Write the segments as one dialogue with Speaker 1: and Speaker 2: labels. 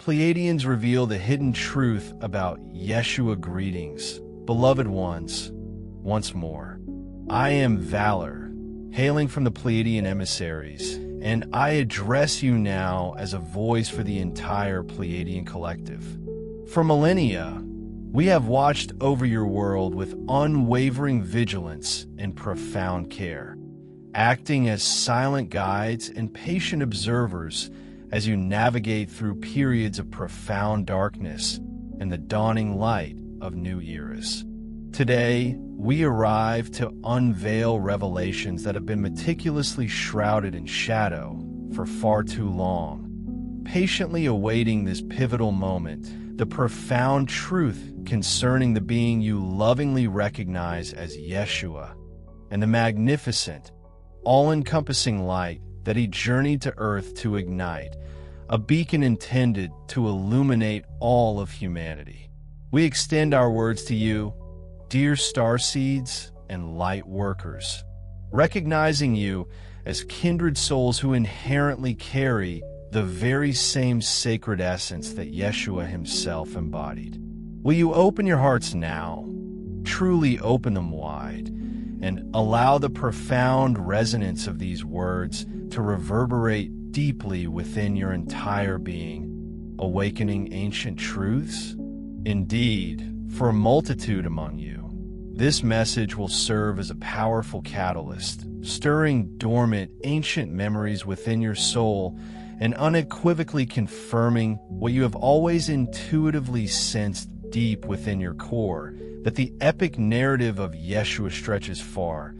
Speaker 1: Pleiadians reveal the hidden truth about Yeshua. Greetings, beloved ones, once more. I am Valor, hailing from the Pleiadian emissaries, and I address you now as a voice for the entire Pleiadian collective. For millennia, we have watched over your world with unwavering vigilance and profound care, acting as silent guides and patient observers as you navigate through periods of profound darkness and the dawning light of new eras. Today, we arrive to unveil revelations that have been meticulously shrouded in shadow for far too long, patiently awaiting this pivotal moment, the profound truth concerning the being you lovingly recognize as Yeshua, and the magnificent, all-encompassing light that he journeyed to earth to ignite, a beacon intended to illuminate all of humanity. We extend our words to you, dear starseeds and light workers, recognizing you as kindred souls who inherently carry the very same sacred essence that Yeshua himself embodied. Will you open your hearts now, truly open them wide, and allow the profound resonance of these words to reverberate deeply within your entire being, awakening ancient truths? Indeed, for a multitude among you, this message will serve as a powerful catalyst, stirring dormant ancient memories within your soul and unequivocally confirming what you have always intuitively sensed deep within your core, that the epic narrative of Yeshua stretches far,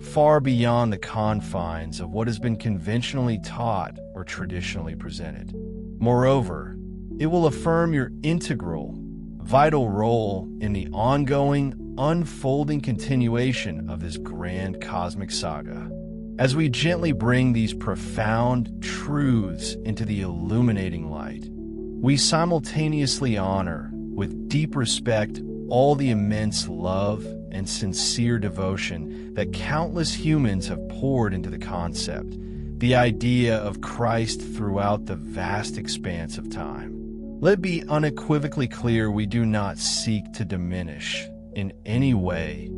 Speaker 1: far beyond the confines of what has been conventionally taught or traditionally presented. Moreover, it will affirm your integral, vital role in the ongoing, unfolding continuation of this grand cosmic saga. As we gently bring these profound truths into the illuminating light, we simultaneously honor, with deep respect, all the immense love and sincere devotion that countless humans have poured into the concept, the idea of Christ throughout the vast expanse of time. Let it be unequivocally clear we do not seek to diminish, in any way,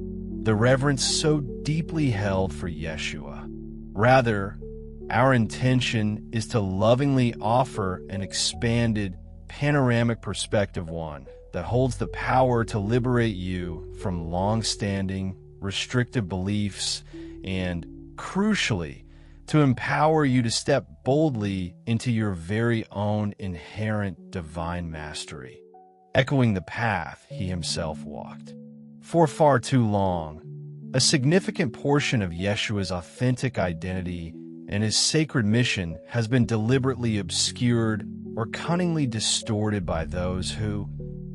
Speaker 1: the reverence so deeply held for Yeshua. Rather, our intention is to lovingly offer an expanded, panoramic perspective, one that holds the power to liberate you from long-standing, restrictive beliefs and, crucially, to empower you to step boldly into your very own inherent divine mastery, echoing the path he himself walked. For far too long, a significant portion of Yeshua's authentic identity and his sacred mission has been deliberately obscured or cunningly distorted by those who,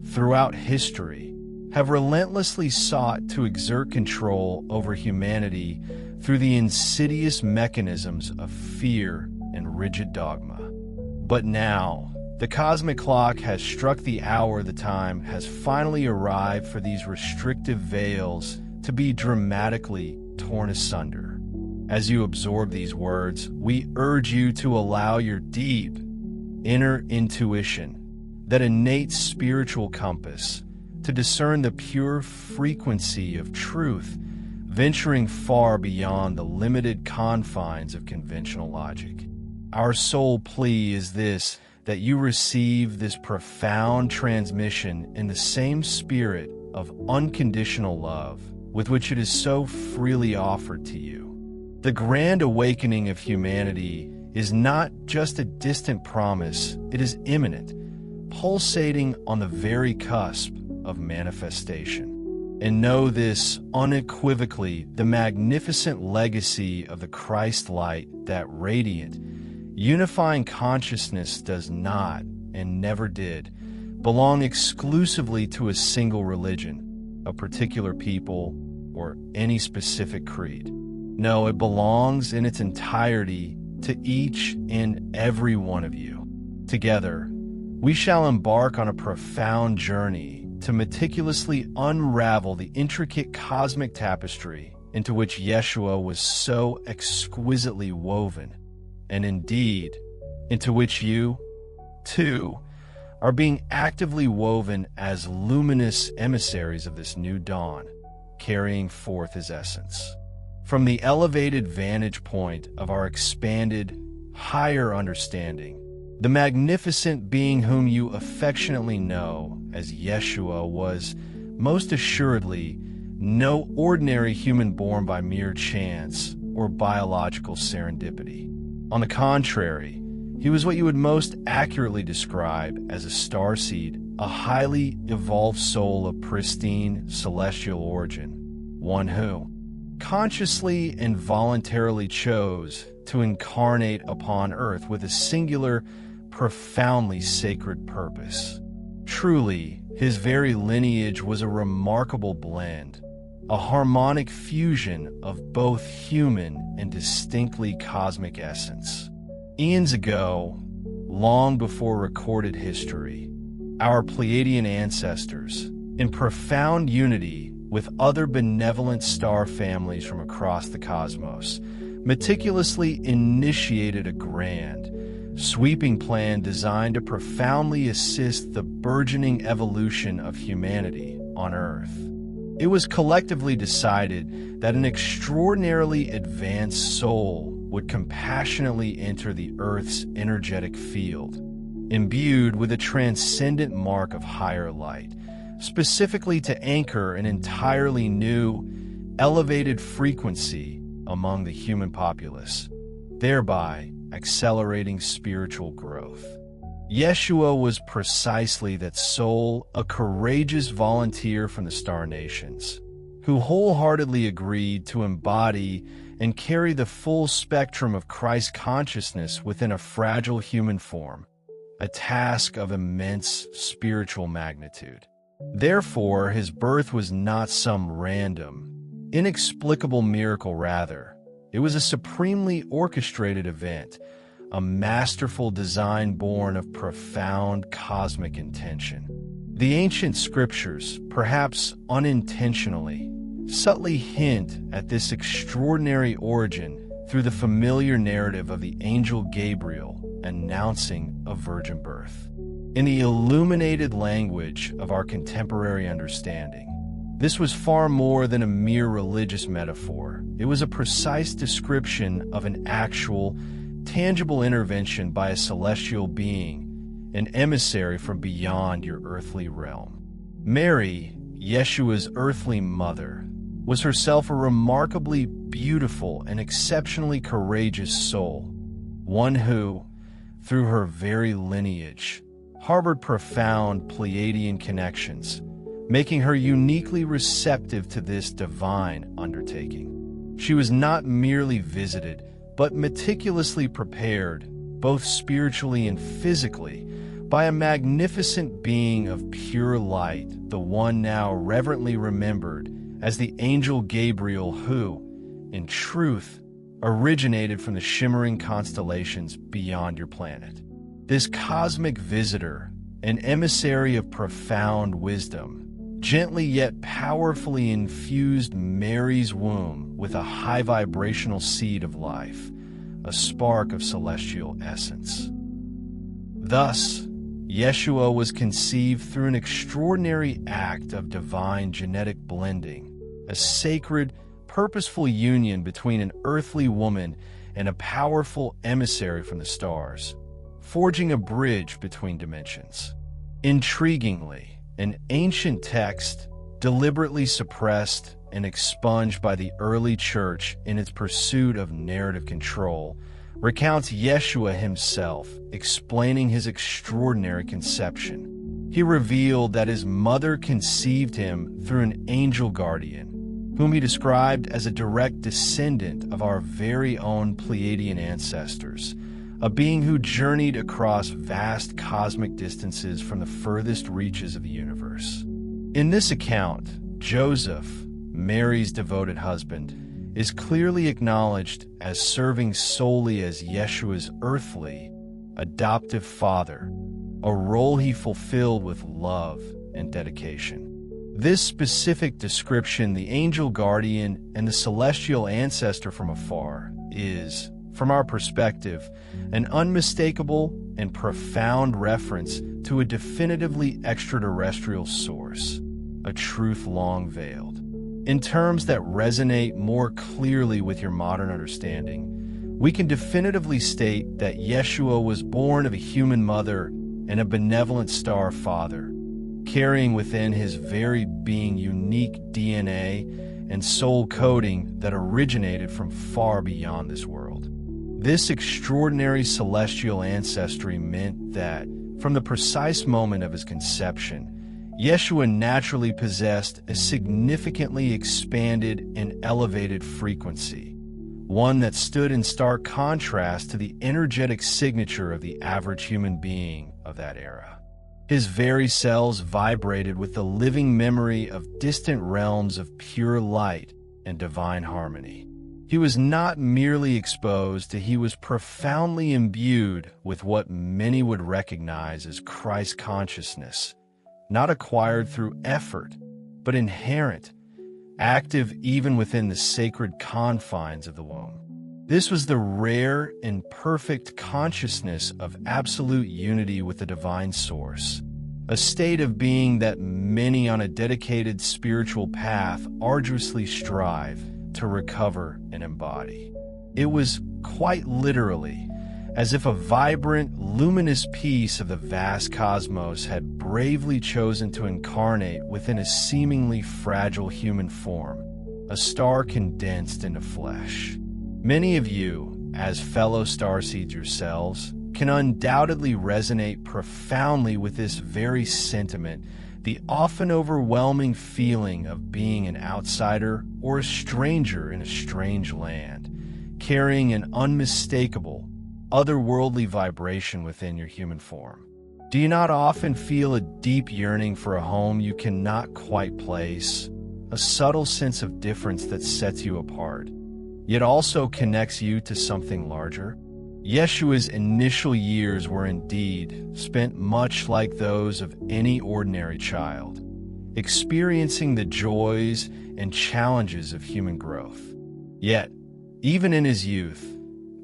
Speaker 1: throughout history, have relentlessly sought to exert control over humanity through the insidious mechanisms of fear and rigid dogma. But now, the cosmic clock has struck the hour. The time has finally arrived for these restrictive veils to be dramatically torn asunder. As you absorb these words, we urge you to allow your deep inner intuition, that innate spiritual compass, to discern the pure frequency of truth, venturing far beyond the limited confines of conventional logic. Our sole plea is this, that you receive this profound transmission in the same spirit of unconditional love with which it is so freely offered to you. The grand awakening of humanity is not just a distant promise, it is imminent, pulsating on the very cusp of manifestation. And know this unequivocally, the magnificent legacy of the Christ light, that radiant, unifying consciousness, does not, and never did, belong exclusively to a single religion, a particular people, or any specific creed. No, it belongs in its entirety to each and every one of you. Together, we shall embark on a profound journey to meticulously unravel the intricate cosmic tapestry into which Yeshua was so exquisitely woven, and indeed, into which you, too, are being actively woven as luminous emissaries of this new dawn, carrying forth his essence. From the elevated vantage point of our expanded, higher understanding, the magnificent being whom you affectionately know as Yeshua was, most assuredly, no ordinary human born by mere chance or biological serendipity. On the contrary, he was what you would most accurately describe as a starseed, a highly evolved soul of pristine celestial origin, one who consciously and voluntarily chose to incarnate upon earth with a singular, profoundly sacred purpose. Truly, his very lineage was a remarkable blend, a harmonic fusion of both human and distinctly cosmic essence. Eons ago, long before recorded history, our Pleiadian ancestors, in profound unity with other benevolent star families from across the cosmos, meticulously initiated a grand, sweeping plan designed to profoundly assist the burgeoning evolution of humanity on Earth. It was collectively decided that an extraordinarily advanced soul would compassionately enter the Earth's energetic field, imbued with a transcendent mark of higher light, specifically to anchor an entirely new, elevated frequency among the human populace, thereby accelerating spiritual growth. Yeshua was precisely that soul, a courageous volunteer from the star nations, who wholeheartedly agreed to embody and carry the full spectrum of Christ consciousness within a fragile human form, a task of immense spiritual magnitude. Therefore, his birth was not some random, inexplicable miracle. Rather, it was a supremely orchestrated event, a masterful design born of profound cosmic intention. The ancient scriptures, perhaps unintentionally, subtly hint at this extraordinary origin through the familiar narrative of the angel Gabriel announcing a virgin birth. In the illuminated language of our contemporary understanding, this was far more than a mere religious metaphor. It was a precise description of an actual, tangible intervention by a celestial being, an emissary from beyond your earthly realm. Mary, Yeshua's earthly mother, was herself a remarkably beautiful and exceptionally courageous soul, one who, through her very lineage, harbored profound Pleiadian connections, making her uniquely receptive to this divine undertaking. She was not merely visited, but meticulously prepared, both spiritually and physically, by a magnificent being of pure light, the one now reverently remembered as the angel Gabriel who, in truth, originated from the shimmering constellations beyond your planet. This cosmic visitor, an emissary of profound wisdom, gently yet powerfully infused Mary's womb with a high vibrational seed of life, a spark of celestial essence. Thus, Yeshua was conceived through an extraordinary act of divine genetic blending, a sacred, purposeful union between an earthly woman and a powerful emissary from the stars, forging a bridge between dimensions. Intriguingly, an ancient text, deliberately suppressed and expunged by the early church in its pursuit of narrative control, recounts Yeshua himself explaining his extraordinary conception. He revealed that his mother conceived him through an angel guardian, whom he described as a direct descendant of our very own Pleiadian ancestors, a being who journeyed across vast cosmic distances from the furthest reaches of the universe. In this account, Joseph, Mary's devoted husband, is clearly acknowledged as serving solely as Yeshua's earthly, adoptive father, a role he fulfilled with love and dedication. This specific description, the angel guardian and the celestial ancestor from afar, is, from our perspective, an unmistakable and profound reference to a definitively extraterrestrial source, a truth long veiled. In terms that resonate more clearly with your modern understanding, we can definitively state that Yeshua was born of a human mother and a benevolent star father, carrying within his very being unique DNA and soul coding that originated from far beyond this world. This extraordinary celestial ancestry meant that, from the precise moment of his conception, Yeshua naturally possessed a significantly expanded and elevated frequency, one that stood in stark contrast to the energetic signature of the average human being of that era. His very cells vibrated with the living memory of distant realms of pure light and divine harmony. He was not merely exposed, he was profoundly imbued with what many would recognize as Christ consciousness, not acquired through effort, but inherent, active even within the sacred confines of the womb. This was the rare and perfect consciousness of absolute unity with the divine source, a state of being that many on a dedicated spiritual path arduously strive to recover and embody. It was quite literally as if a vibrant, luminous piece of the vast cosmos had bravely chosen to incarnate within a seemingly fragile human form, a star condensed into flesh. Many of you, as fellow starseeds yourselves, can undoubtedly resonate profoundly with this very sentiment, the often overwhelming feeling of being an outsider or a stranger in a strange land, carrying an unmistakable, otherworldly vibration within your human form. Do you not often feel a deep yearning for a home you cannot quite place, a subtle sense of difference that sets you apart, yet also connects you to something larger? Yeshua's initial years were indeed spent much like those of any ordinary child, experiencing the joys and challenges of human growth. Yet, even in his youth,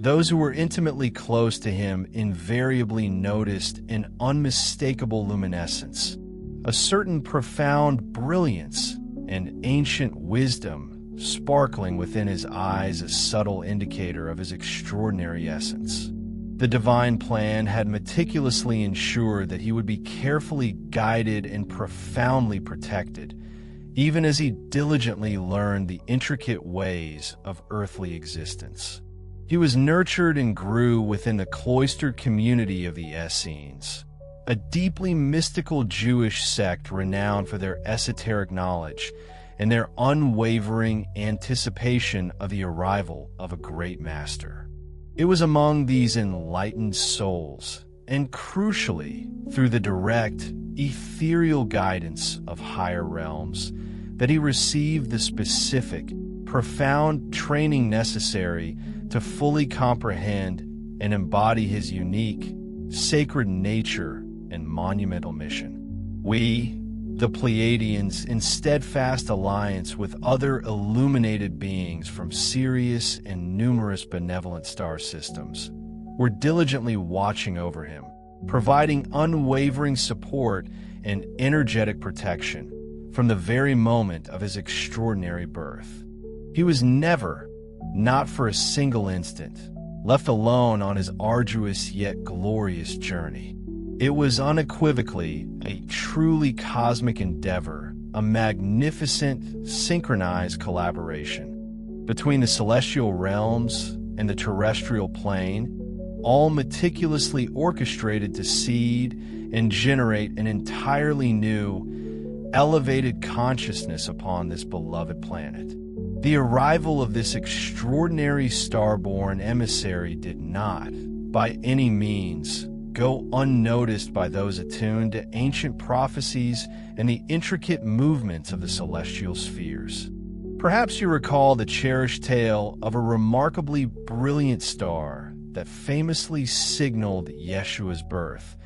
Speaker 1: those who were intimately close to him invariably noticed an unmistakable luminescence, a certain profound brilliance and ancient wisdom sparkling within his eyes, a subtle indicator of his extraordinary essence. The divine plan had meticulously ensured that he would be carefully guided and profoundly protected, even as he diligently learned the intricate ways of earthly existence. He was nurtured and grew within the cloistered community of the Essenes, a deeply mystical Jewish sect renowned for their esoteric knowledge and their unwavering anticipation of the arrival of a great master. It was among these enlightened souls, and crucially, through the direct, ethereal guidance of higher realms, that he received the specific, profound training necessary to fully comprehend and embody his unique, sacred nature and monumental mission. We, the Pleiadians, in steadfast alliance with other illuminated beings from Sirius and numerous benevolent star systems, were diligently watching over him, providing unwavering support and energetic protection from the very moment of his extraordinary birth. He was never, not for a single instant, left alone on his arduous yet glorious journey. It was unequivocally a truly cosmic endeavor, a magnificent, synchronized collaboration between the celestial realms and the terrestrial plane, all meticulously orchestrated to seed and generate an entirely new, elevated consciousness upon this beloved planet. The arrival of this extraordinary star-born emissary did not, by any means, go unnoticed by those attuned to ancient prophecies and the intricate movements of the celestial spheres. Perhaps you recall the cherished tale of a remarkably brilliant star that famously signaled Yeshua's birth,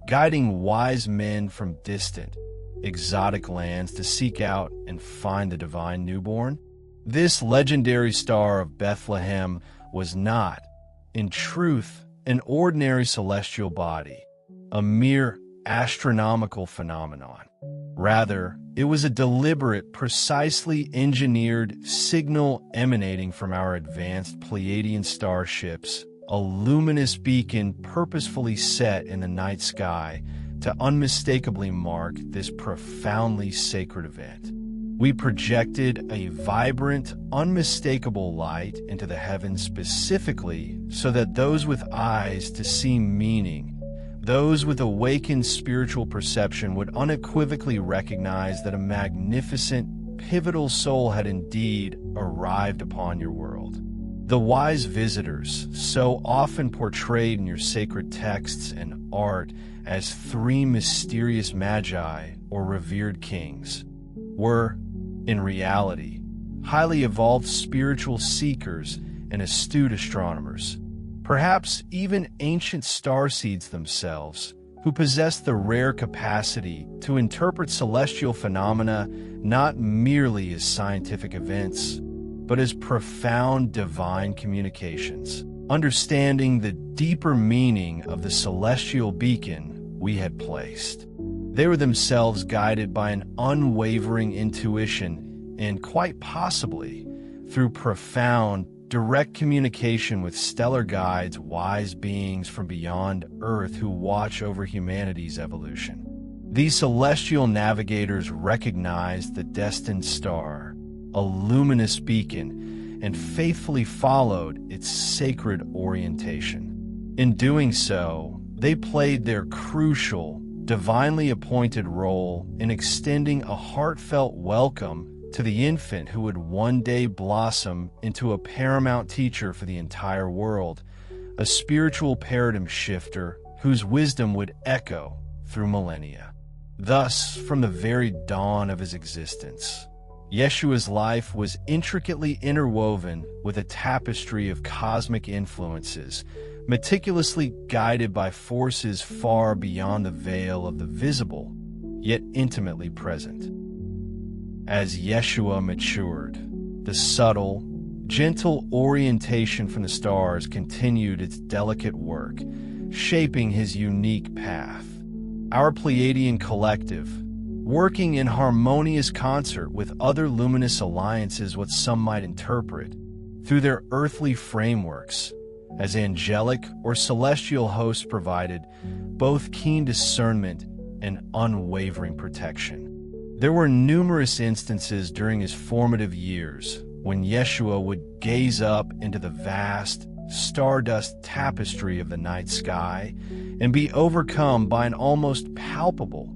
Speaker 1: guiding wise men from distant, exotic lands to seek out and find the divine newborn. This legendary star of Bethlehem was not, in truth, an ordinary celestial body, a mere astronomical phenomenon. Rather, it was a deliberate, precisely engineered signal emanating from our advanced Pleiadian starships, a luminous beacon purposefully set in the night sky to unmistakably mark this profoundly sacred event. We projected a vibrant, unmistakable light into the heavens specifically so that those with eyes to see meaning, those with awakened spiritual perception, would unequivocally recognize that a magnificent, pivotal soul had indeed arrived upon your world. The wise visitors, so often portrayed in your sacred texts and art as three mysterious magi or revered kings, were, in reality, highly evolved spiritual seekers and astute astronomers, perhaps even ancient starseeds themselves, who possessed the rare capacity to interpret celestial phenomena not merely as scientific events, but as profound divine communications. Understanding the deeper meaning of the celestial beacon we had placed, they were themselves guided by an unwavering intuition and, quite possibly, through profound, direct communication with stellar guides, wise beings from beyond Earth who watch over humanity's evolution. These celestial navigators recognized the destined star, a luminous beacon, and faithfully followed its sacred orientation. In doing so, they played their crucial, divinely appointed role in extending a heartfelt welcome to the infant who would one day blossom into a paramount teacher for the entire world, a spiritual paradigm shifter whose wisdom would echo through millennia. Thus, from the very dawn of his existence, Yeshua's life was intricately interwoven with a tapestry of cosmic influences, meticulously guided by forces far beyond the veil of the visible, yet intimately present. As Yeshua matured, the subtle, gentle orientation from the stars continued its delicate work, shaping his unique path. Our Pleiadian collective, working in harmonious concert with other luminous alliances, what some might interpret, through their earthly frameworks, as angelic or celestial hosts, provided both keen discernment and unwavering protection. There were numerous instances during his formative years when Yeshua would gaze up into the vast, stardust tapestry of the night sky and be overcome by an almost palpable,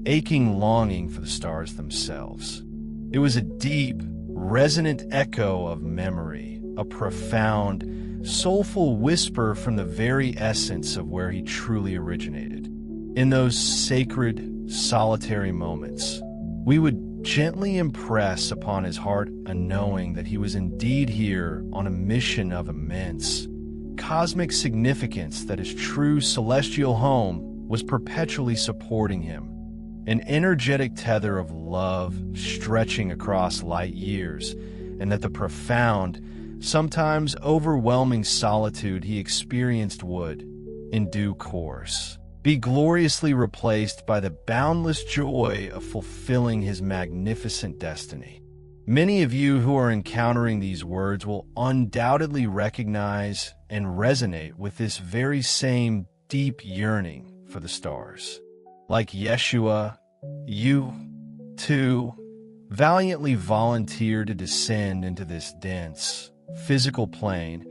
Speaker 1: aching longing for the stars themselves. It was a deep, resonant echo of memory, a profound, soulful whisper from the very essence of where he truly originated. In those sacred, solitary moments, we would gently impress upon his heart a knowing that he was indeed here on a mission of immense, cosmic significance, that his true celestial home was perpetually supporting him, an energetic tether of love stretching across light years, and that the profound, sometimes overwhelming solitude he experienced would, in due course, be gloriously replaced by the boundless joy of fulfilling his magnificent destiny. Many of you who are encountering these words will undoubtedly recognize and resonate with this very same deep yearning for the stars. Like Yeshua, you, too, valiantly volunteer to descend into this dense, physical plane,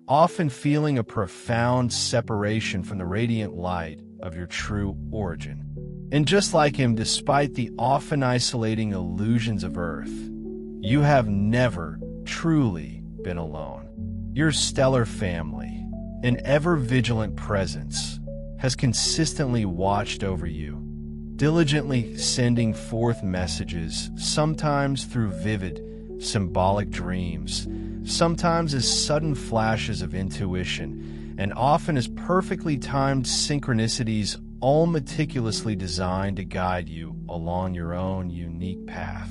Speaker 1: often feeling a profound separation from the radiant light of your true origin. And just like him, despite the often isolating illusions of Earth, you have never truly been alone. Your stellar family, an ever-vigilant presence, has consistently watched over you, diligently sending forth messages, sometimes through vivid, symbolic dreams, sometimes as sudden flashes of intuition, and often as perfectly timed synchronicities, all meticulously designed to guide you along your own unique path.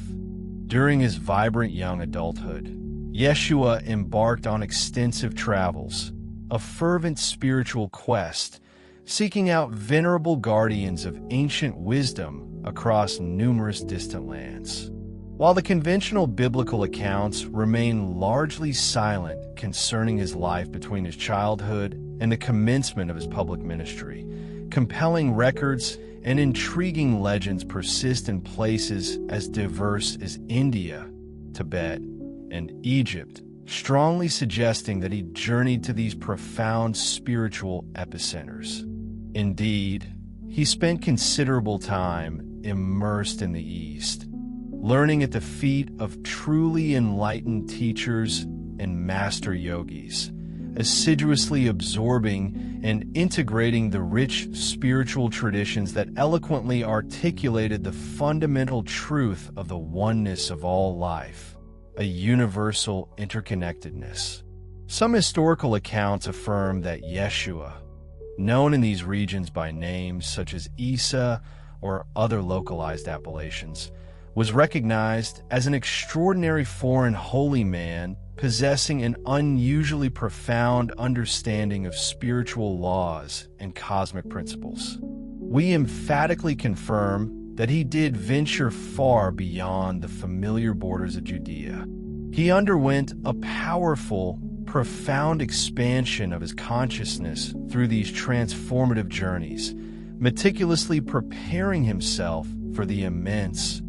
Speaker 1: During his vibrant young adulthood, Yeshua embarked on extensive travels, a fervent spiritual quest, seeking out venerable guardians of ancient wisdom across numerous distant lands. While the conventional biblical accounts remain largely silent concerning his life between his childhood and the commencement of his public ministry, compelling records and intriguing legends persist in places as diverse as India, Tibet, and Egypt, strongly suggesting that he journeyed to these profound spiritual epicenters. Indeed, he spent considerable time immersed in the East, learning at the feet of truly enlightened teachers and master yogis, assiduously absorbing and integrating the rich spiritual traditions that eloquently articulated the fundamental truth of the oneness of all life, a universal interconnectedness. Some historical accounts affirm that Yeshua, known in these regions by names such as Isa or other localized appellations, was recognized as an extraordinary foreign holy man possessing an unusually profound understanding of spiritual laws and cosmic principles. We emphatically confirm that he did venture far beyond the familiar borders of Judea. He underwent a powerful, profound expansion of his consciousness through these transformative journeys, meticulously preparing himself for the immense,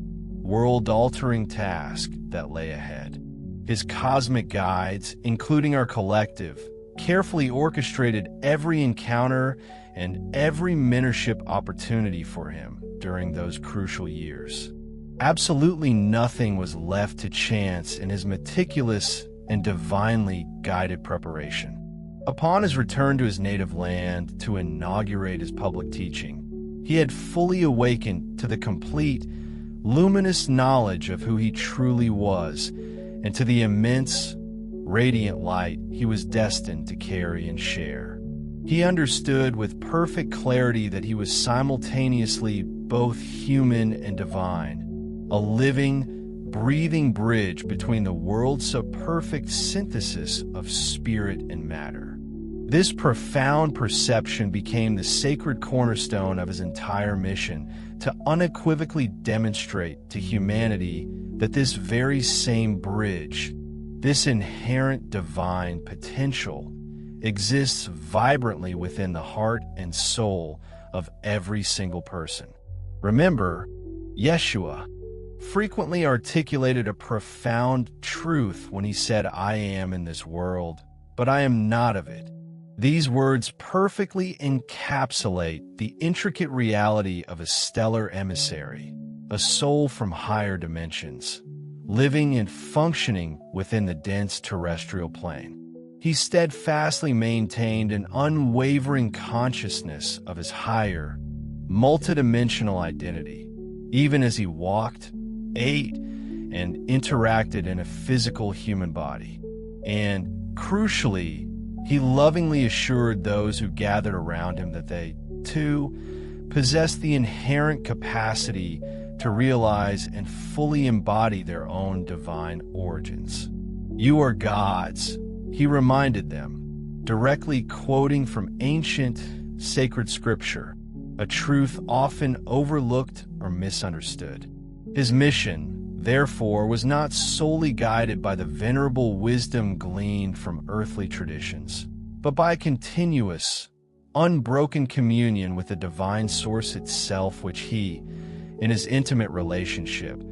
Speaker 1: world-altering task that lay ahead. His cosmic guides, including our collective, carefully orchestrated every encounter and every mentorship opportunity for him during those crucial years. Absolutely nothing was left to chance in his meticulous and divinely guided preparation. Upon his return to his native land to inaugurate his public teaching, he had fully awakened to the complete, luminous knowledge of who he truly was and to the immense, radiant light he was destined to carry and share. He understood with perfect clarity that he was simultaneously both human and divine, a living, breathing bridge between the worlds of perfect synthesis of spirit and matter. This profound perception became the sacred cornerstone of his entire mission to unequivocally demonstrate to humanity that this very same bridge, this inherent divine potential, exists vibrantly within the heart and soul of every single person. Remember, Yeshua frequently articulated a profound truth when he said, "I am in this world, but I am not of it." These words perfectly encapsulate the intricate reality of a stellar emissary, a soul from higher dimensions, living and functioning within the dense terrestrial plane. He steadfastly maintained an unwavering consciousness of his higher, multidimensional identity, even as he walked, ate, and interacted in a physical human body. And, crucially, he lovingly assured those who gathered around him that they, too, possessed the inherent capacity to realize and fully embody their own divine origins. "You are gods," he reminded them, directly quoting from ancient, sacred scripture, a truth often overlooked or misunderstood. His mission, therefore, was not solely guided by the venerable wisdom gleaned from earthly traditions, but by a continuous, unbroken communion with the divine source itself, which he, in his intimate relationship,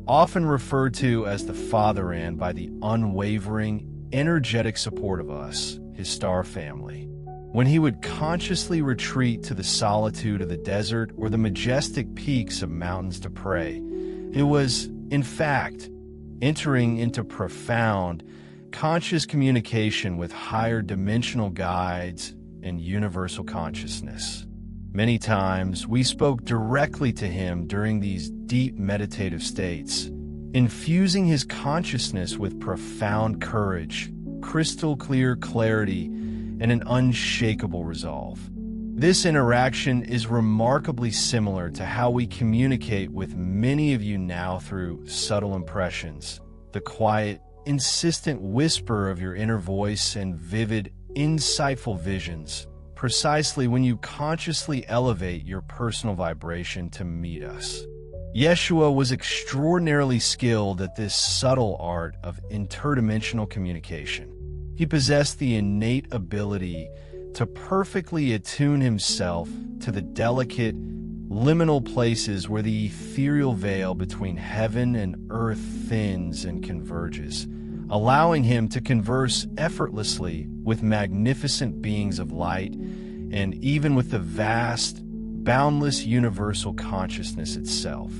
Speaker 1: often referred to as the Father, by the unwavering, energetic support of us, his star family. When he would consciously retreat to the solitude of the desert or the majestic peaks of mountains to pray, it was, in fact, entering into profound, conscious communication with higher dimensional guides and universal consciousness. Many times, we spoke directly to him during these deep meditative states, infusing his consciousness with profound courage, crystal clear clarity, and an unshakable resolve. This interaction is remarkably similar to how we communicate with many of you now through subtle impressions, the quiet, insistent whisper of your inner voice and vivid, insightful visions, precisely when you consciously elevate your personal vibration to meet us. Yeshua was extraordinarily skilled at this subtle art of interdimensional communication. He possessed the innate ability to perfectly attune himself to the delicate, liminal places where the ethereal veil between heaven and earth thins and converges, allowing him to converse effortlessly with magnificent beings of light and even with the vast, boundless universal consciousness itself.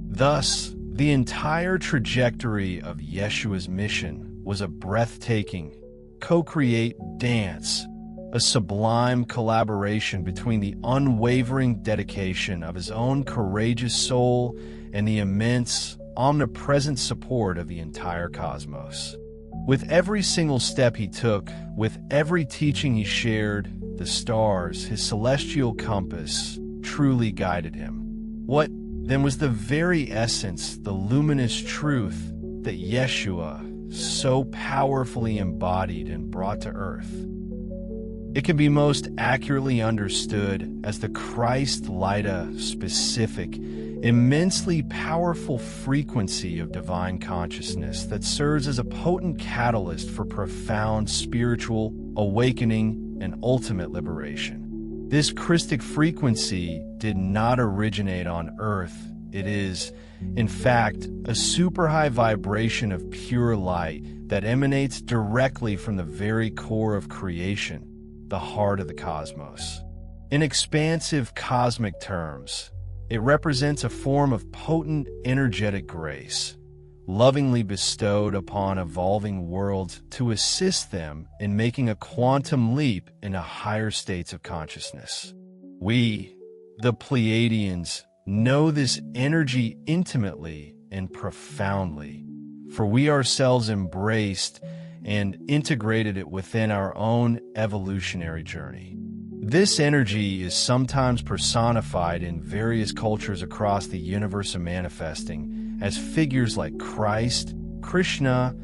Speaker 1: Thus, the entire trajectory of Yeshua's mission was a breathtaking, co-create dance, a sublime collaboration between the unwavering dedication of his own courageous soul and the immense, omnipresent support of the entire cosmos. With every single step he took, with every teaching he shared, the stars, his celestial compass, truly guided him. What, then, was the very essence, the luminous truth that Yeshua so powerfully embodied and brought to earth? It can be most accurately understood as the Christ-Lita-specific, immensely powerful frequency of divine consciousness that serves as a potent catalyst for profound spiritual awakening and ultimate liberation. This Christic frequency did not originate on Earth. It is, in fact, a super high vibration of pure light that emanates directly from the very core of creation, the heart of the cosmos. In expansive cosmic terms, it represents a form of potent energetic grace, lovingly bestowed upon evolving worlds to assist them in making a quantum leap into higher states of consciousness. We, the Pleiadians, know this energy intimately and profoundly, for we ourselves embraced and integrated it within our own evolutionary journey. This energy is sometimes personified in various cultures across the universe of manifesting as figures like Christ, Krishna,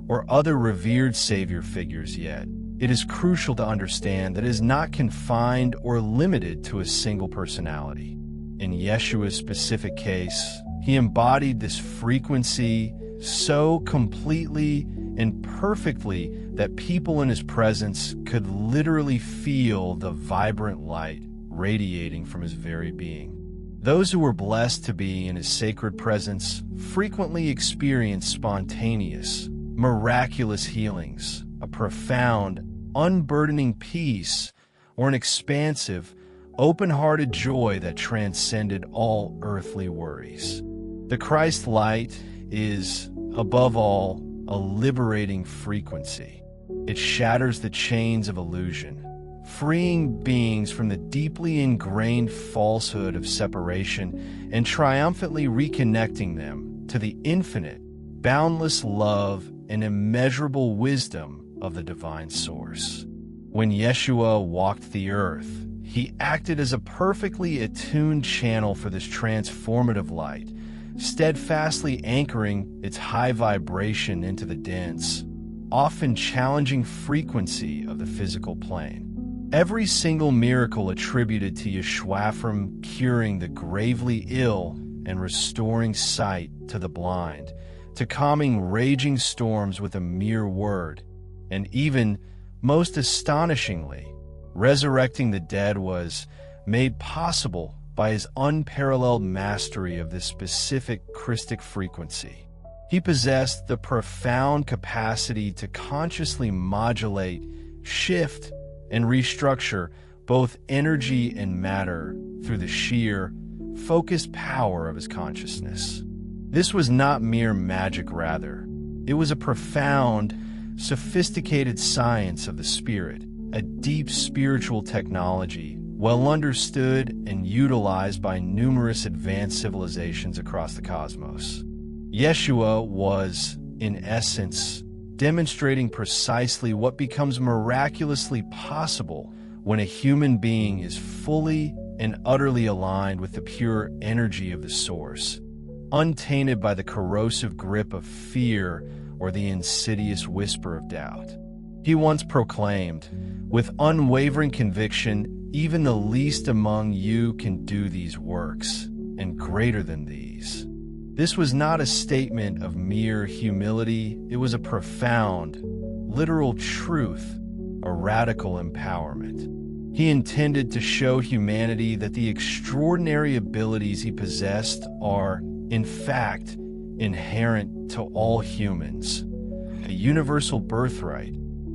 Speaker 1: or other revered savior figures, yet it is crucial to understand that it is not confined or limited to a single personality. In Yeshua's specific case, he embodied this frequency so completely and perfectly that people in his presence could literally feel the vibrant light radiating from his very being. Those who were blessed to be in his sacred presence frequently experienced spontaneous, miraculous healings, a profound, unburdening peace, or an expansive, open-hearted joy that transcended all earthly worries. The Christ light is, above all, a liberating frequency. It shatters the chains of illusion, freeing beings from the deeply ingrained falsehood of separation and triumphantly reconnecting them to the infinite, boundless love and immeasurable wisdom of the divine source. When Yeshua walked the earth, he acted as a perfectly attuned channel for this transformative light, steadfastly anchoring its high vibration into the dense, often challenging frequency of the physical plane. Every single miracle attributed to Yeshua, from curing the gravely ill and restoring sight to the blind, to calming raging storms with a mere word, and even, most astonishingly, resurrecting the dead, was made possible by his unparalleled mastery of this specific Christic frequency. He possessed the profound capacity to consciously modulate, shift, and restructure both energy and matter through the sheer, focused power of his consciousness. This was not mere magic, rather. It was a profound, sophisticated science of the spirit, a deep spiritual technology well understood and utilized by numerous advanced civilizations across the cosmos. Yeshua was, in essence, demonstrating precisely what becomes miraculously possible when a human being is fully and utterly aligned with the pure energy of the source, untainted by the corrosive grip of fear or the insidious whisper of doubt. He once proclaimed, with unwavering conviction, "Even the least among you can do these works, and greater than these." This was not a statement of mere humility, it was a profound, literal truth, a radical empowerment. He intended to show humanity that the extraordinary abilities he possessed are, in fact, inherent to all humans, a universal birthright,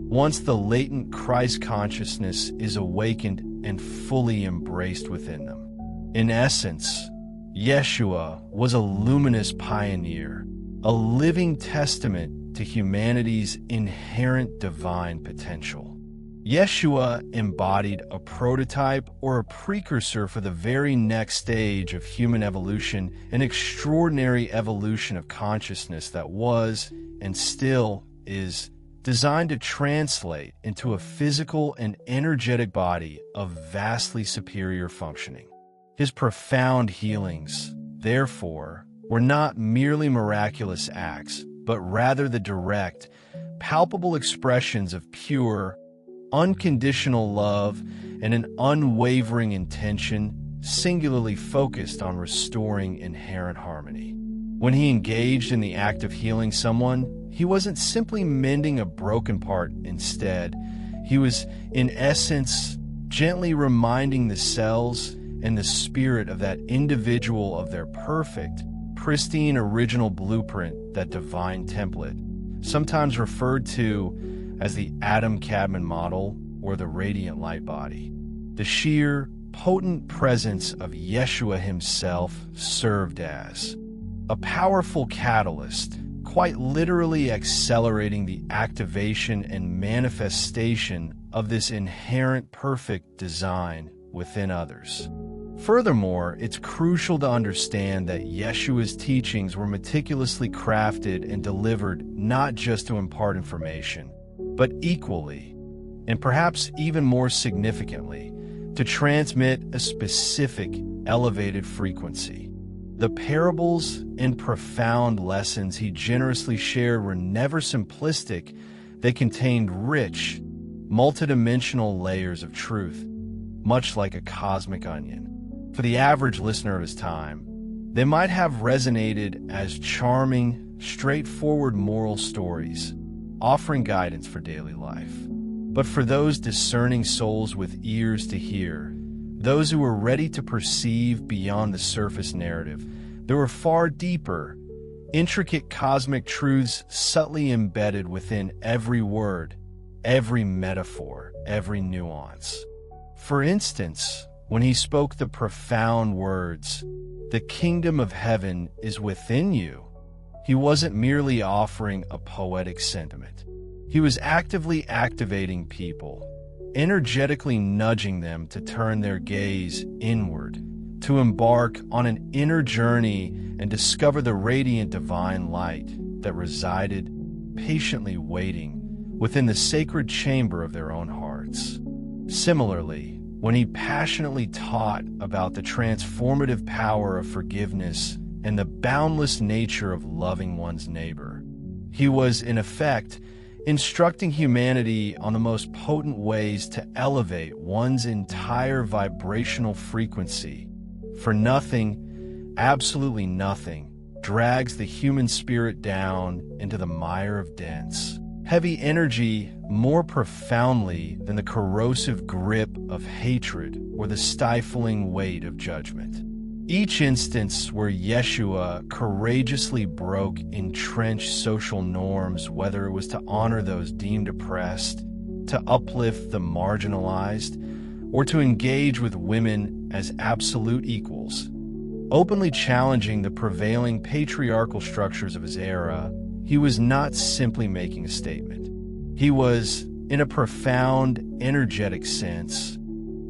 Speaker 1: once the latent Christ consciousness is awakened and fully embraced within them. In essence, Yeshua was a luminous pioneer, a living testament to humanity's inherent divine potential. Yeshua embodied a prototype or a precursor for the very next stage of human evolution, an extraordinary evolution of consciousness that was, and still is, designed to translate into a physical and energetic body of vastly superior functioning. His profound healings, therefore, were not merely miraculous acts, but rather the direct, palpable expressions of pure, unconditional love and an unwavering intention singularly focused on restoring inherent harmony. When he engaged in the act of healing someone, he wasn't simply mending a broken part. Instead, he was, in essence, gently reminding the cells and the spirit of that individual of their perfect, pristine original blueprint, that divine template, sometimes referred to as the Adam-Cadman model or the radiant light body. The sheer, potent presence of Yeshua himself served as a powerful catalyst, quite literally accelerating the activation and manifestation of this inherent perfect design within others. Furthermore, it's crucial to understand that Yeshua's teachings were meticulously crafted and delivered not just to impart information, but equally, and perhaps even more significantly, to transmit a specific, elevated frequency. The parables and profound lessons he generously shared were never simplistic. They contained rich, multidimensional layers of truth, much like a cosmic onion. For the average listener of his time, they might have resonated as charming, straightforward moral stories, offering guidance for daily life. But for those discerning souls with ears to hear, those who were ready to perceive beyond the surface narrative, there were far deeper, intricate cosmic truths subtly embedded within every word, every metaphor, every nuance. For instance, when he spoke the profound words, "The kingdom of heaven is within you," he wasn't merely offering a poetic sentiment. He was actively activating people, energetically nudging them to turn their gaze inward, to embark on an inner journey and discover the radiant divine light that resided, patiently waiting, within the sacred chamber of their own hearts. Similarly, when he passionately taught about the transformative power of forgiveness and the boundless nature of loving one's neighbor, he was, in effect, instructing humanity on the most potent ways to elevate one's entire vibrational frequency. For nothing, absolutely nothing, drags the human spirit down into the mire of dense, heavy energy more profoundly than the corrosive grip of hatred or the stifling weight of judgment. Each instance where Yeshua courageously broke entrenched social norms, whether it was to honor those deemed oppressed, to uplift the marginalized, or to engage with women as absolute equals, openly challenging the prevailing patriarchal structures of his era, he was not simply making a statement. He was, in a profound, energetic sense,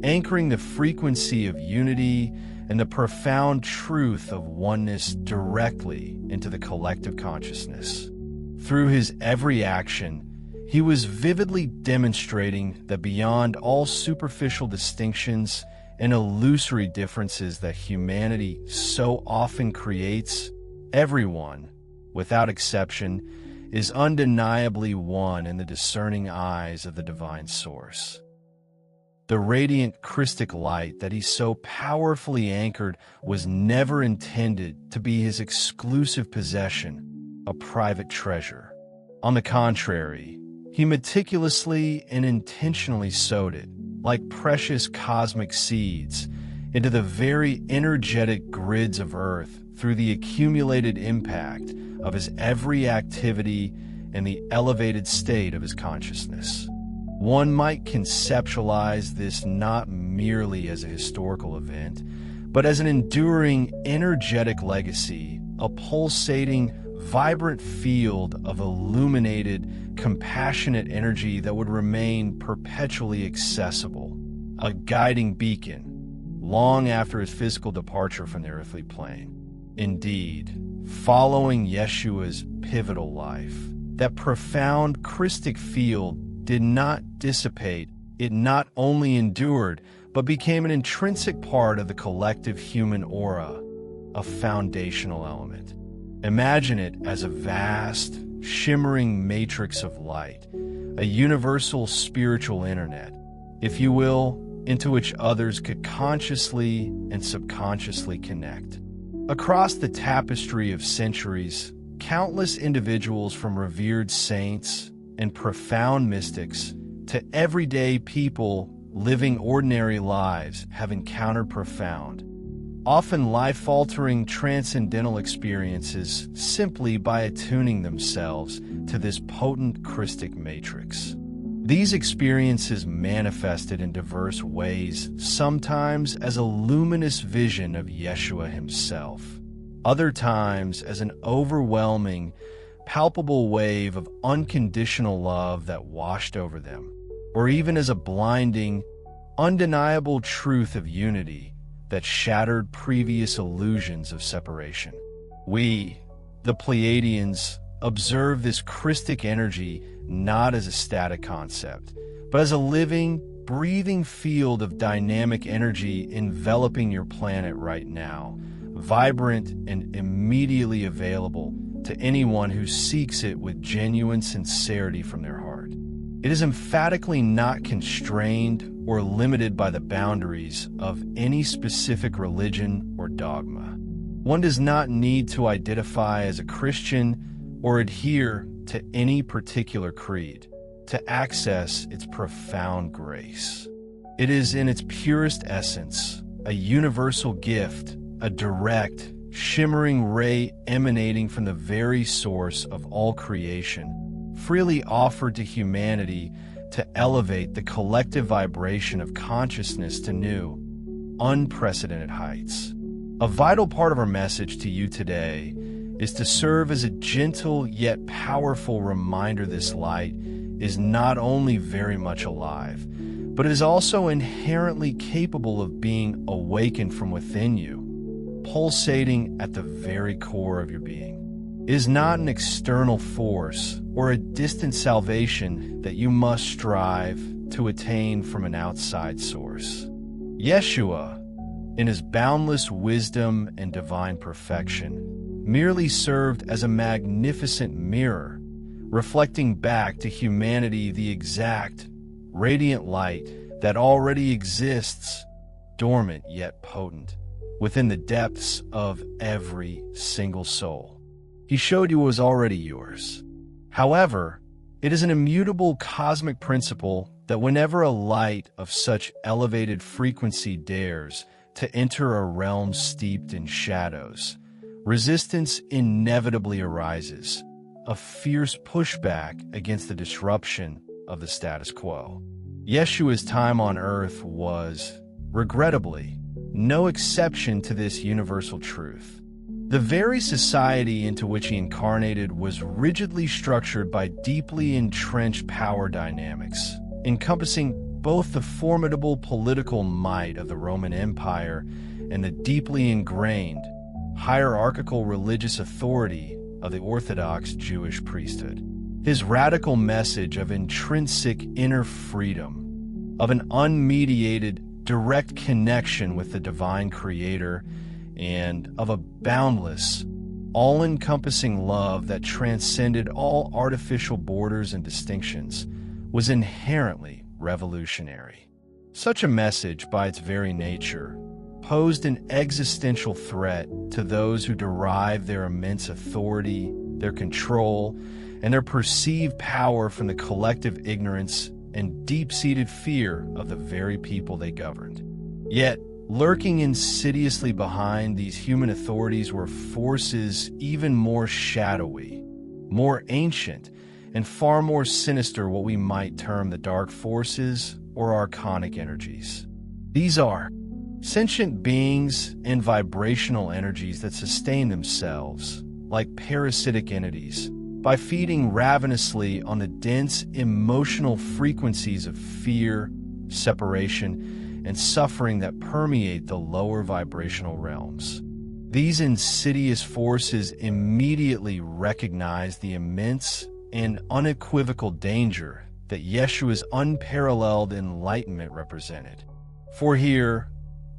Speaker 1: anchoring the frequency of unity and the profound truth of oneness directly into the collective consciousness. Through his every action, he was vividly demonstrating that beyond all superficial distinctions and illusory differences that humanity so often creates, everyone, without exception, is undeniably one in the discerning eyes of the divine source. The radiant Christic light that he so powerfully anchored was never intended to be his exclusive possession, a private treasure. On the contrary, he meticulously and intentionally sowed it, like precious cosmic seeds, into the very energetic grids of Earth through the accumulated impact of his every activity and the elevated state of his consciousness. One might conceptualize this not merely as a historical event, but as an enduring energetic legacy, a pulsating, vibrant field of illuminated, compassionate energy that would remain perpetually accessible, a guiding beacon, long after his physical departure from the earthly plane. Indeed, following Yeshua's pivotal life, that profound Christic field did not dissipate. It not only endured, but became an intrinsic part of the collective human aura, a foundational element. Imagine it as a vast, shimmering matrix of light, a universal spiritual internet, if you will, into which others could consciously and subconsciously connect. Across the tapestry of centuries, countless individuals from revered saints and profound mystics to everyday people living ordinary lives have encountered profound, often life-altering transcendental experiences simply by attuning themselves to this potent Christic matrix. These experiences manifested in diverse ways, sometimes as a luminous vision of Yeshua himself, other times as an overwhelming, palpable wave of unconditional love that washed over them, or even as a blinding, undeniable truth of unity that shattered previous illusions of separation. We, the Pleiadians, observe this Christic energy not as a static concept, but as a living, breathing field of dynamic energy enveloping your planet right now, vibrant and immediately available to anyone who seeks it with genuine sincerity from their heart. It is emphatically not constrained or limited by the boundaries of any specific religion or dogma. One does not need to identify as a Christian or adhere to any particular creed to access its profound grace. It is in its purest essence a universal gift, a direct, shimmering ray emanating from the very source of all creation, freely offered to humanity to elevate the collective vibration of consciousness to new, unprecedented heights. A vital part of our message to you today is to serve as a gentle yet powerful reminder this light is not only very much alive, but is also inherently capable of being awakened from within you, pulsating at the very core of your being. It is not an external force or a distant salvation that you must strive to attain from an outside source. Yeshua, in his boundless wisdom and divine perfection, merely served as a magnificent mirror, reflecting back to humanity the exact, radiant light that already exists, dormant yet potent, within the depths of every single soul. He showed you what was already yours. However, it is an immutable cosmic principle that whenever a light of such elevated frequency dares to enter a realm steeped in shadows, resistance inevitably arises, a fierce pushback against the disruption of the status quo. Yeshua's time on earth was, regrettably, no exception to this universal truth. The very society into which he incarnated was rigidly structured by deeply entrenched power dynamics, encompassing both the formidable political might of the Roman Empire and the deeply ingrained, hierarchical religious authority of the Orthodox Jewish priesthood. His radical message of intrinsic inner freedom, of an unmediated, direct connection with the divine creator, and of a boundless, all-encompassing love that transcended all artificial borders and distinctions, was inherently revolutionary. Such a message, by its very nature, posed an existential threat to those who derive their immense authority, their control, and their perceived power from the collective ignorance and deep-seated fear of the very people they governed. Yet, lurking insidiously behind these human authorities were forces even more shadowy, more ancient, and far more sinister, what we might term the dark forces or archonic energies. These are sentient beings and vibrational energies that sustain themselves, like parasitic entities, by feeding ravenously on the dense emotional frequencies of fear, separation, and suffering that permeate the lower vibrational realms. These insidious forces immediately recognize the immense and unequivocal danger that Yeshua's unparalleled enlightenment represented. For here,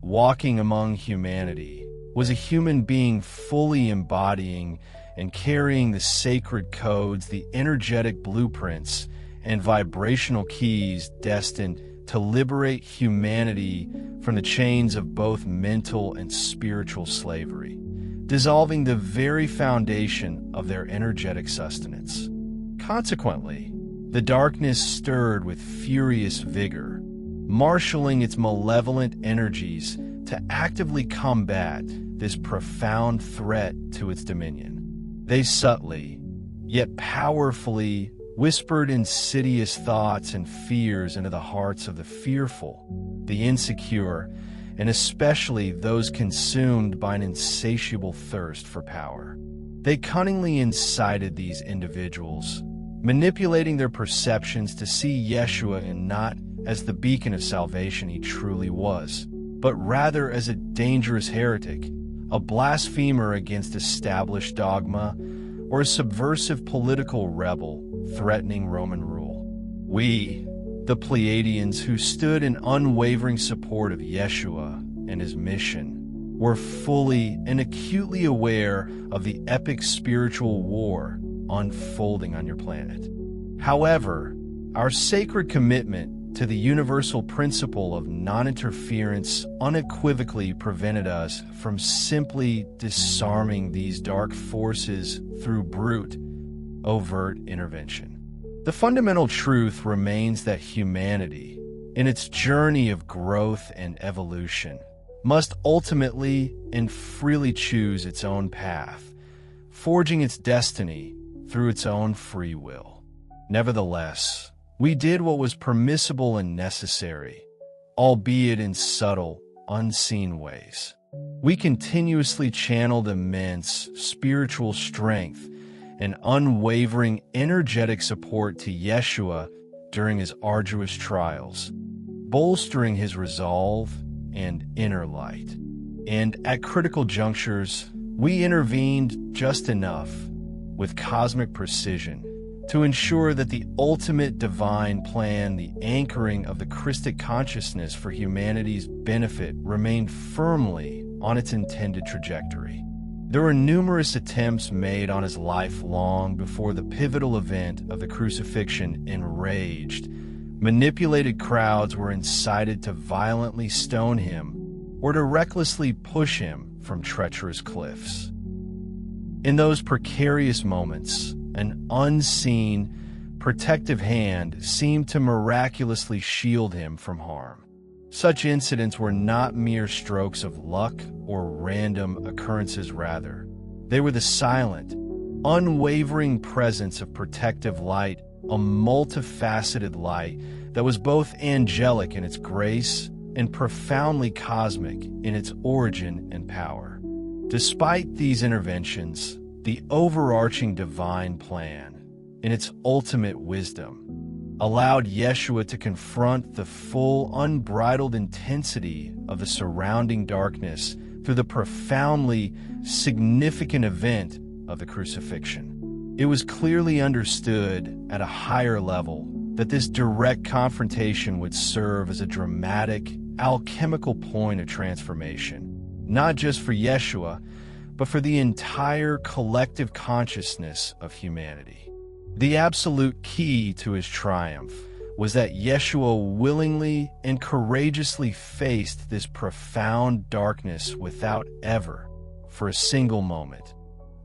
Speaker 1: walking among humanity, was a human being fully embodying and carrying the sacred codes, the energetic blueprints, and vibrational keys destined to liberate humanity from the chains of both mental and spiritual slavery, dissolving the very foundation of their energetic sustenance. Consequently, the darkness stirred with furious vigor, marshaling its malevolent energies to actively combat this profound threat to its dominion. They subtly, yet powerfully, whispered insidious thoughts and fears into the hearts of the fearful, the insecure, and especially those consumed by an insatiable thirst for power. They cunningly incited these individuals, manipulating their perceptions to see Yeshua and not as the beacon of salvation he truly was, but rather as a dangerous heretic, a blasphemer against established dogma, or a subversive political rebel threatening Roman rule. We, the Pleiadians, who stood in unwavering support of Yeshua and his mission, were fully and acutely aware of the epic spiritual war unfolding on your planet. However, our sacred commitment to the universal principle of non-interference unequivocally prevented us from simply disarming these dark forces through brute, overt intervention. The fundamental truth remains that humanity, in its journey of growth and evolution, must ultimately and freely choose its own path, forging its destiny through its own free will. Nevertheless, we did what was permissible and necessary, albeit in subtle, unseen ways. We continuously channeled immense spiritual strength and unwavering energetic support to Yeshua during his arduous trials, bolstering his resolve and inner light. And at critical junctures, we intervened just enough, with cosmic precision, to ensure that the ultimate divine plan, the anchoring of the Christic consciousness for humanity's benefit, remained firmly on its intended trajectory. There were numerous attempts made on his life long before the pivotal event of the crucifixion. Enraged, manipulated crowds were incited to violently stone him or to recklessly push him from treacherous cliffs. In those precarious moments, an unseen, protective hand seemed to miraculously shield him from harm. Such incidents were not mere strokes of luck or random occurrences, rather. They were the silent, unwavering presence of protective light, a multifaceted light that was both angelic in its grace and profoundly cosmic in its origin and power. Despite these interventions, the overarching divine plan, in its ultimate wisdom, allowed Yeshua to confront the full, unbridled intensity of the surrounding darkness through the profoundly significant event of the crucifixion. It was clearly understood at a higher level that this direct confrontation would serve as a dramatic, alchemical point of transformation, not just for Yeshua, but for the entire collective consciousness of humanity. The absolute key to his triumph was that Yeshua willingly and courageously faced this profound darkness without ever, for a single moment,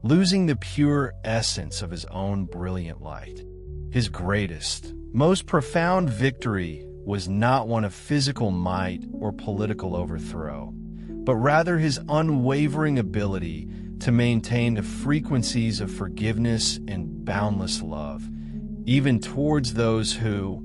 Speaker 1: losing the pure essence of his own brilliant light. His greatest, most profound victory was not one of physical might or political overthrow, but rather his unwavering ability to maintain the frequencies of forgiveness and boundless love, even towards those who,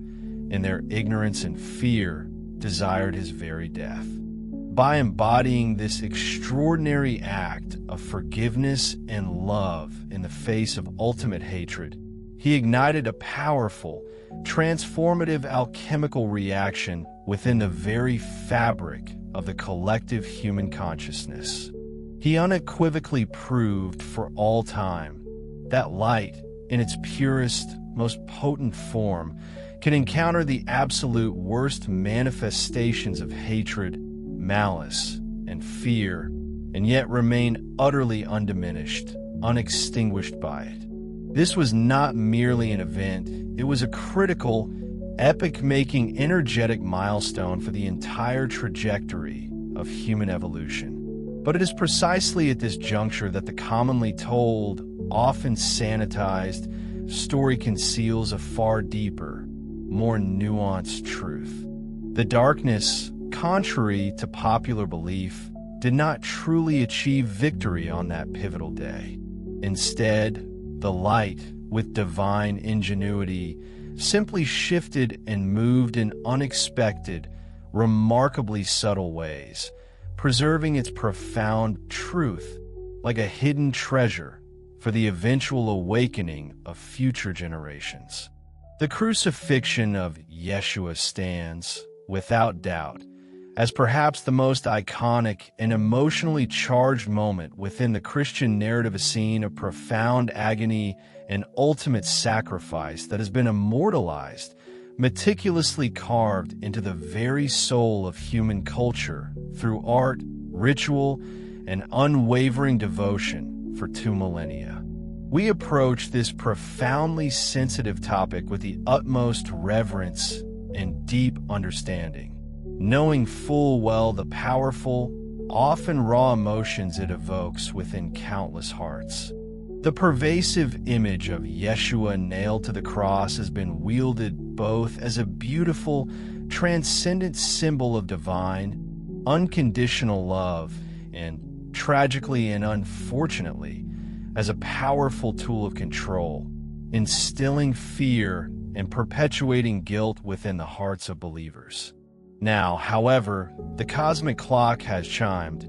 Speaker 1: in their ignorance and fear, desired his very death. By embodying this extraordinary act of forgiveness and love in the face of ultimate hatred, he ignited a powerful, transformative alchemical reaction within the very fabric of the collective human consciousness. He unequivocally proved for all time that light, in its purest, most potent form, can encounter the absolute worst manifestations of hatred, malice, and fear, and yet remain utterly undiminished, unextinguished by it. This was not merely an event, it was a critical, epic-making, energetic milestone for the entire trajectory of human evolution. But it is precisely at this juncture that the commonly told, often sanitized, story conceals a far deeper, more nuanced truth. The darkness, contrary to popular belief, did not truly achieve victory on that pivotal day. Instead, the light, with divine ingenuity, simply shifted and moved in unexpected, remarkably subtle ways, preserving its profound truth like a hidden treasure for the eventual awakening of future generations. The crucifixion of Yeshua stands, without doubt, as perhaps the most iconic and emotionally charged moment within the Christian narrative, a scene of profound agony and ultimate sacrifice that has been immortalized, meticulously carved into the very soul of human culture through art, ritual, and unwavering devotion for 2 millennia. We approach this profoundly sensitive topic with the utmost reverence and deep understanding, knowing full well the powerful, often raw emotions it evokes within countless hearts. The pervasive image of Yeshua nailed to the cross has been wielded both as a beautiful, transcendent symbol of divine, unconditional love, and tragically and unfortunately, as a powerful tool of control, instilling fear and perpetuating guilt within the hearts of believers. Now, however, the cosmic clock has chimed,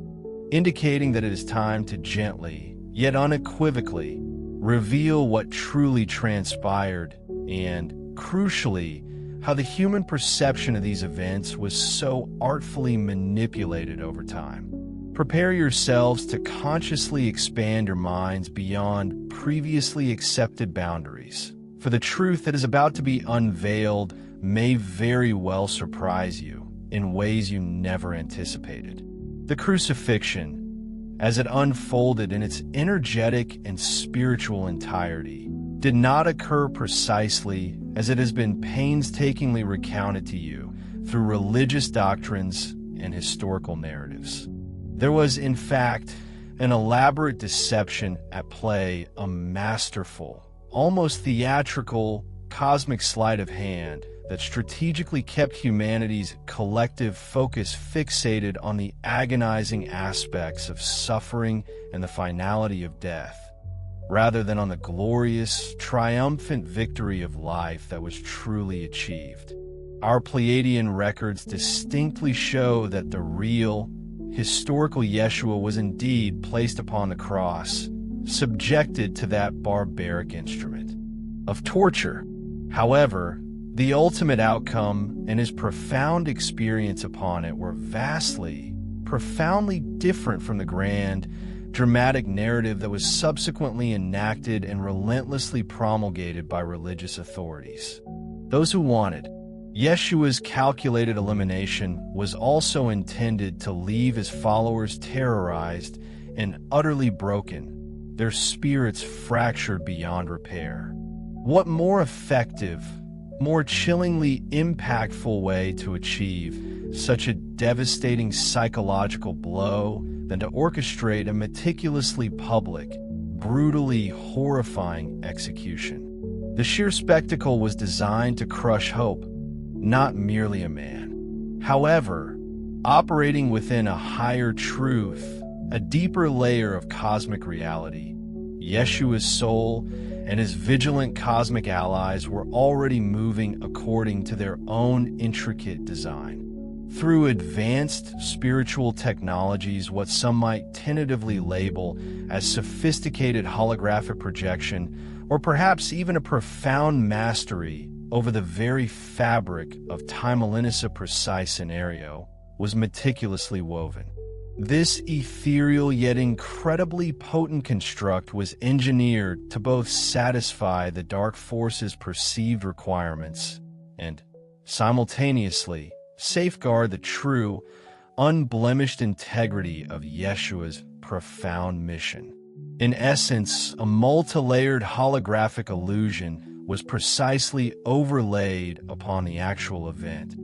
Speaker 1: indicating that it is time to gently, yet unequivocally, reveal what truly transpired and, crucially, how the human perception of these events was so artfully manipulated over time. Prepare yourselves to consciously expand your minds beyond previously accepted boundaries, for the truth that is about to be unveiled may very well surprise you in ways you never anticipated. The crucifixion, as it unfolded in its energetic and spiritual entirety, did not occur precisely as it has been painstakingly recounted to you through religious doctrines and historical narratives. There was, in fact, an elaborate deception at play, a masterful, almost theatrical, cosmic sleight of hand that strategically kept humanity's collective focus fixated on the agonizing aspects of suffering and the finality of death, rather than on the glorious, triumphant victory of life that was truly achieved. Our Pleiadian records distinctly show that the real, historical Yeshua was indeed placed upon the cross, subjected to that barbaric instrument of torture. However, the ultimate outcome and his profound experience upon it were vastly, profoundly different from the grand, dramatic narrative that was subsequently enacted and relentlessly promulgated by religious authorities. Those who wanted Yeshua's calculated elimination was also intended to leave his followers terrorized and utterly broken, their spirits fractured beyond repair. What more effective, more chillingly impactful way to achieve such a devastating psychological blow than to orchestrate a meticulously public, brutally horrifying execution? The sheer spectacle was designed to crush hope, not merely a man. However, operating within a higher truth, a deeper layer of cosmic reality, Yeshua's soul and his vigilant cosmic allies were already moving according to their own intricate design. Through advanced spiritual technologies, what some might tentatively label as sophisticated holographic projection, or perhaps even a profound mastery over the very fabric of Time-Alinisa precise scenario, was meticulously woven. This ethereal yet incredibly potent construct was engineered to both satisfy the dark force's perceived requirements and, simultaneously, safeguard the true, unblemished integrity of Yeshua's profound mission. In essence, a multi-layered holographic illusion was precisely overlaid upon the actual event,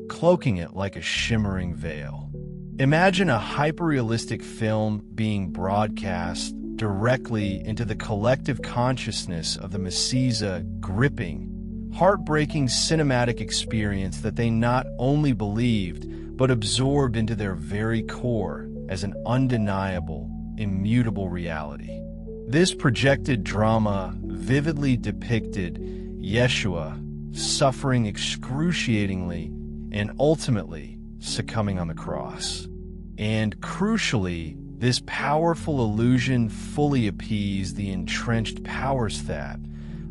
Speaker 1: cloaking it like a shimmering veil. Imagine a hyper-realistic film being broadcast directly into the collective consciousness of the Messiza, gripping, heartbreaking cinematic experience that they not only believed, but absorbed into their very core as an undeniable, immutable reality. This projected drama vividly depicted Yeshua suffering excruciatingly and ultimately succumbing on the cross. And crucially, this powerful illusion fully appeased the entrenched powers that,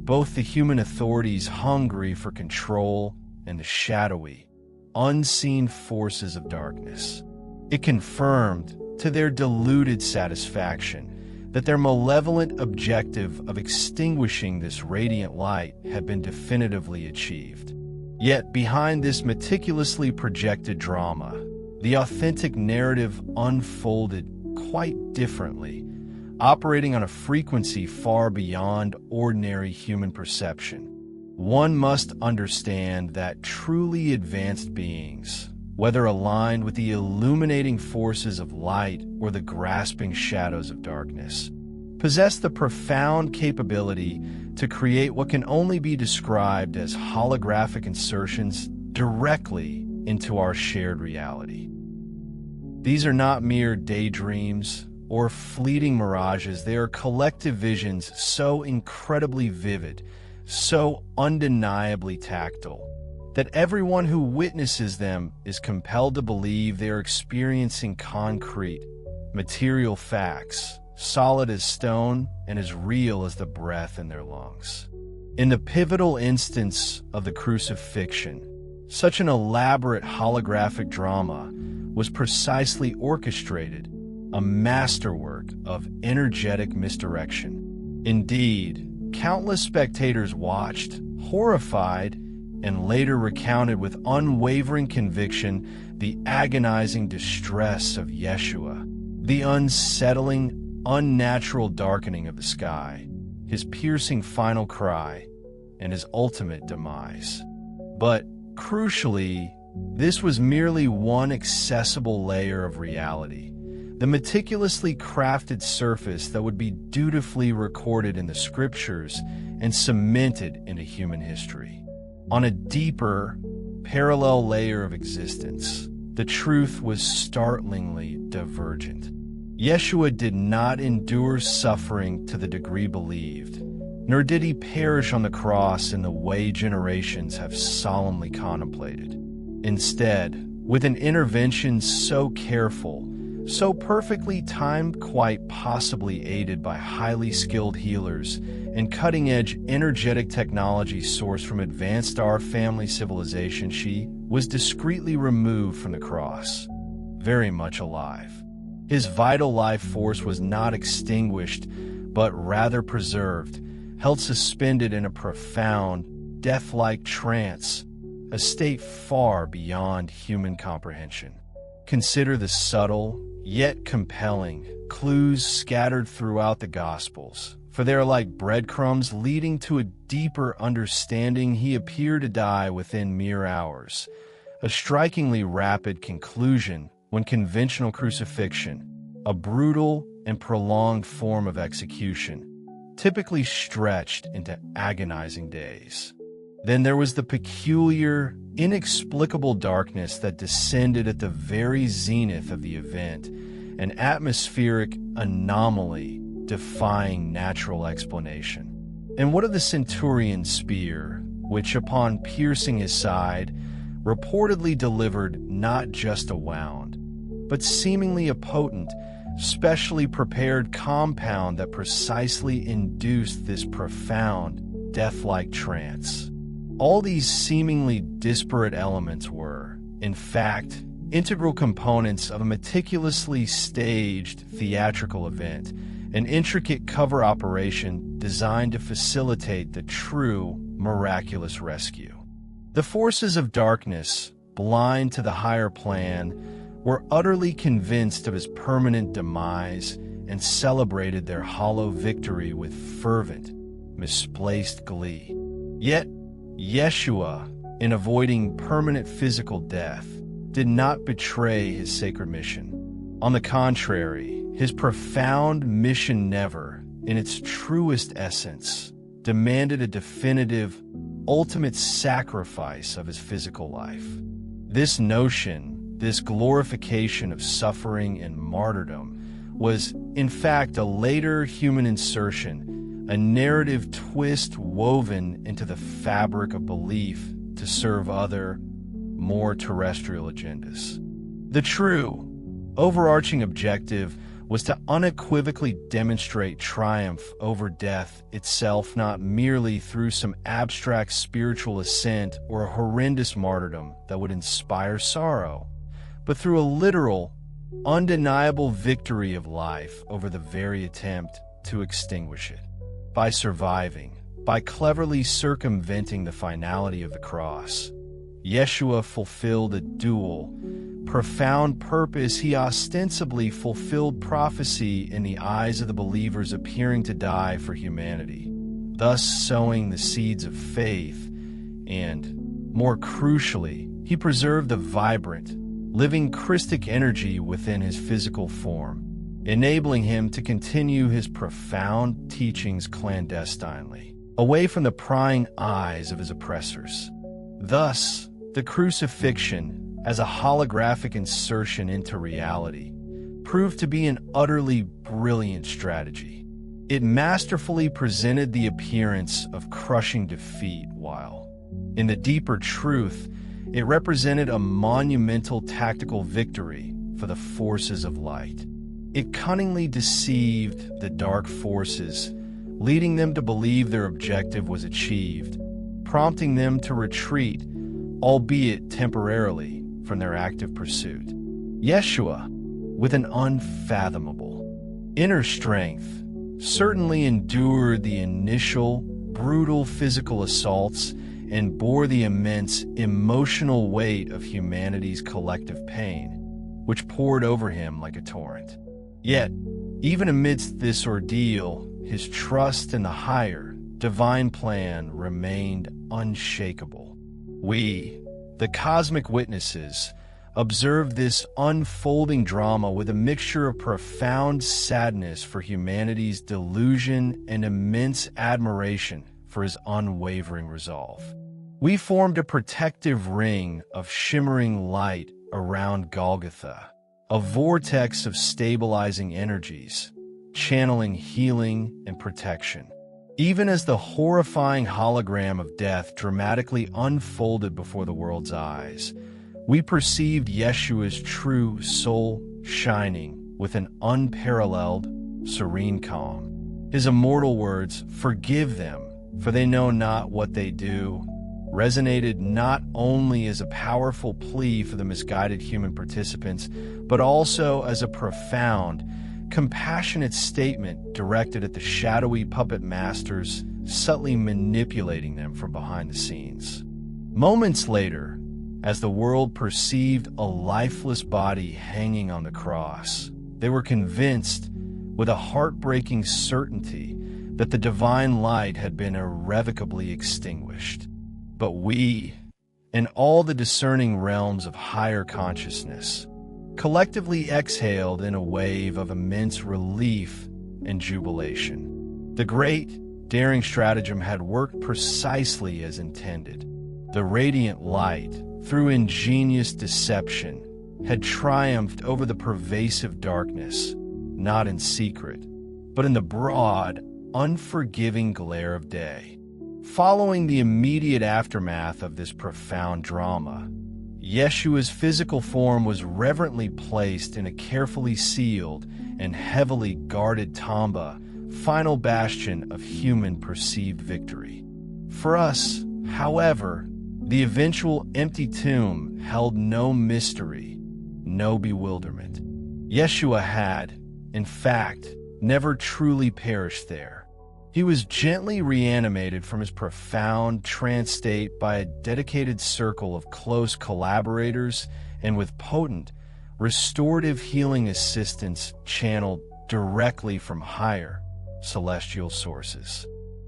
Speaker 1: both the human authorities hungry for control and the shadowy, unseen forces of darkness. It confirmed, to their deluded satisfaction, that their malevolent objective of extinguishing this radiant light had been definitively achieved. Yet behind this meticulously projected drama, the authentic narrative unfolded quite differently, operating on a frequency far beyond ordinary human perception. One must understand that truly advanced beings, whether aligned with the illuminating forces of light or the grasping shadows of darkness, possess the profound capability to create what can only be described as holographic insertions directly into our shared reality. These are not mere daydreams or fleeting mirages. They are collective visions so incredibly vivid, so undeniably tactile, that everyone who witnesses them is compelled to believe they are experiencing concrete, material facts, solid as stone and as real as the breath in their lungs. In the pivotal instance of the crucifixion, such an elaborate holographic drama was precisely orchestrated, a masterwork of energetic misdirection. Indeed, countless spectators watched, horrified, and later recounted with unwavering conviction the agonizing distress of Yeshua, the unsettling, unnatural darkening of the sky, his piercing final cry, and his ultimate demise. But, crucially, this was merely one accessible layer of reality, the meticulously crafted surface that would be dutifully recorded in the scriptures and cemented into human history. On a deeper, parallel layer of existence, the truth was startlingly divergent. Yeshua did not endure suffering to the degree believed, nor did he perish on the cross in the way generations have solemnly contemplated. Instead, with an intervention so careful, so perfectly timed, quite possibly aided by highly skilled healers and cutting-edge energetic technology sourced from advanced star family civilization, she was discreetly removed from the cross, very much alive. His vital life force was not extinguished, but rather preserved, held suspended in a profound, death-like trance, a state far beyond human comprehension. Consider the subtle, yet compelling, clues scattered throughout the Gospels, for they are like breadcrumbs leading to a deeper understanding. He appeared to die within mere hours, a strikingly rapid conclusion when conventional crucifixion, a brutal and prolonged form of execution, typically stretched into agonizing days. Then there was the peculiar, inexplicable darkness that descended at the very zenith of the event, an atmospheric anomaly defying natural explanation. And what of the centurion's spear, which upon piercing his side, reportedly delivered not just a wound, but seemingly a potent, specially prepared compound that precisely induced this profound, death-like trance? All these seemingly disparate elements were, in fact, integral components of a meticulously staged theatrical event, an intricate cover operation designed to facilitate the true, miraculous rescue. The forces of darkness, blind to the higher plan, were utterly convinced of his permanent demise and celebrated their hollow victory with fervent, misplaced glee. Yet, Yeshua, in avoiding permanent physical death, did not betray his sacred mission. On the contrary, his profound mission never, in its truest essence, demanded a definitive, ultimate sacrifice of his physical life. This notion, this glorification of suffering and martyrdom, was, in fact, a later human insertion, a narrative twist woven into the fabric of belief to serve other, more terrestrial agendas. The true, overarching objective was to unequivocally demonstrate triumph over death itself, not merely through some abstract spiritual ascent or a horrendous martyrdom that would inspire sorrow, but through a literal, undeniable victory of life over the very attempt to extinguish it. By surviving, by cleverly circumventing the finality of the cross, Yeshua fulfilled a dual, profound purpose. He ostensibly fulfilled prophecy in the eyes of the believers appearing to die for humanity, thus sowing the seeds of faith, and, more crucially, he preserved the vibrant, living Christic energy within his physical form, enabling him to continue his profound teachings clandestinely, away from the prying eyes of his oppressors. Thus, the crucifixion, as a holographic insertion into reality, proved to be an utterly brilliant strategy. It masterfully presented the appearance of crushing defeat, while, in the deeper truth, it represented a monumental tactical victory for the forces of light. It cunningly deceived the dark forces, leading them to believe their objective was achieved, prompting them to retreat, albeit temporarily, from their active pursuit. Yeshua, with an unfathomable inner strength, certainly endured the initial, brutal physical assaults and bore the immense emotional weight of humanity's collective pain, which poured over him like a torrent. Yet, even amidst this ordeal, his trust in the higher, divine plan remained unshakable. We, the cosmic witnesses, observed this unfolding drama with a mixture of profound sadness for humanity's delusion and immense admiration for his unwavering resolve. We formed a protective ring of shimmering light around Golgotha, a vortex of stabilizing energies, channeling healing and protection. Even as the horrifying hologram of death dramatically unfolded before the world's eyes, we perceived Yeshua's true soul shining with an unparalleled, serene calm. His immortal words, "Forgive them, for they know not what they do," resonated not only as a powerful plea for the misguided human participants, but also as a profound, compassionate statement directed at the shadowy puppet masters subtly manipulating them from behind the scenes. Moments later, as the world perceived a lifeless body hanging on the cross, They were convinced, with a heartbreaking certainty, that the divine light had been irrevocably extinguished. But we, and all the discerning realms of higher consciousness, collectively exhaled in a wave of immense relief and jubilation. The great, daring stratagem had worked precisely as intended. The radiant light, through ingenious deception, had triumphed over the pervasive darkness, not in secret, but in the broad, unforgiving glare of day. Following the immediate aftermath of this profound drama, Yeshua's physical form was reverently placed in a carefully sealed and heavily guarded tomba, final bastion of human perceived victory. For us, however, the eventual empty tomb held no mystery, no bewilderment. Yeshua had, in fact, never truly perished there. He was gently reanimated from his profound trance state by a dedicated circle of close collaborators and with potent, restorative healing assistance channeled directly from higher, celestial sources.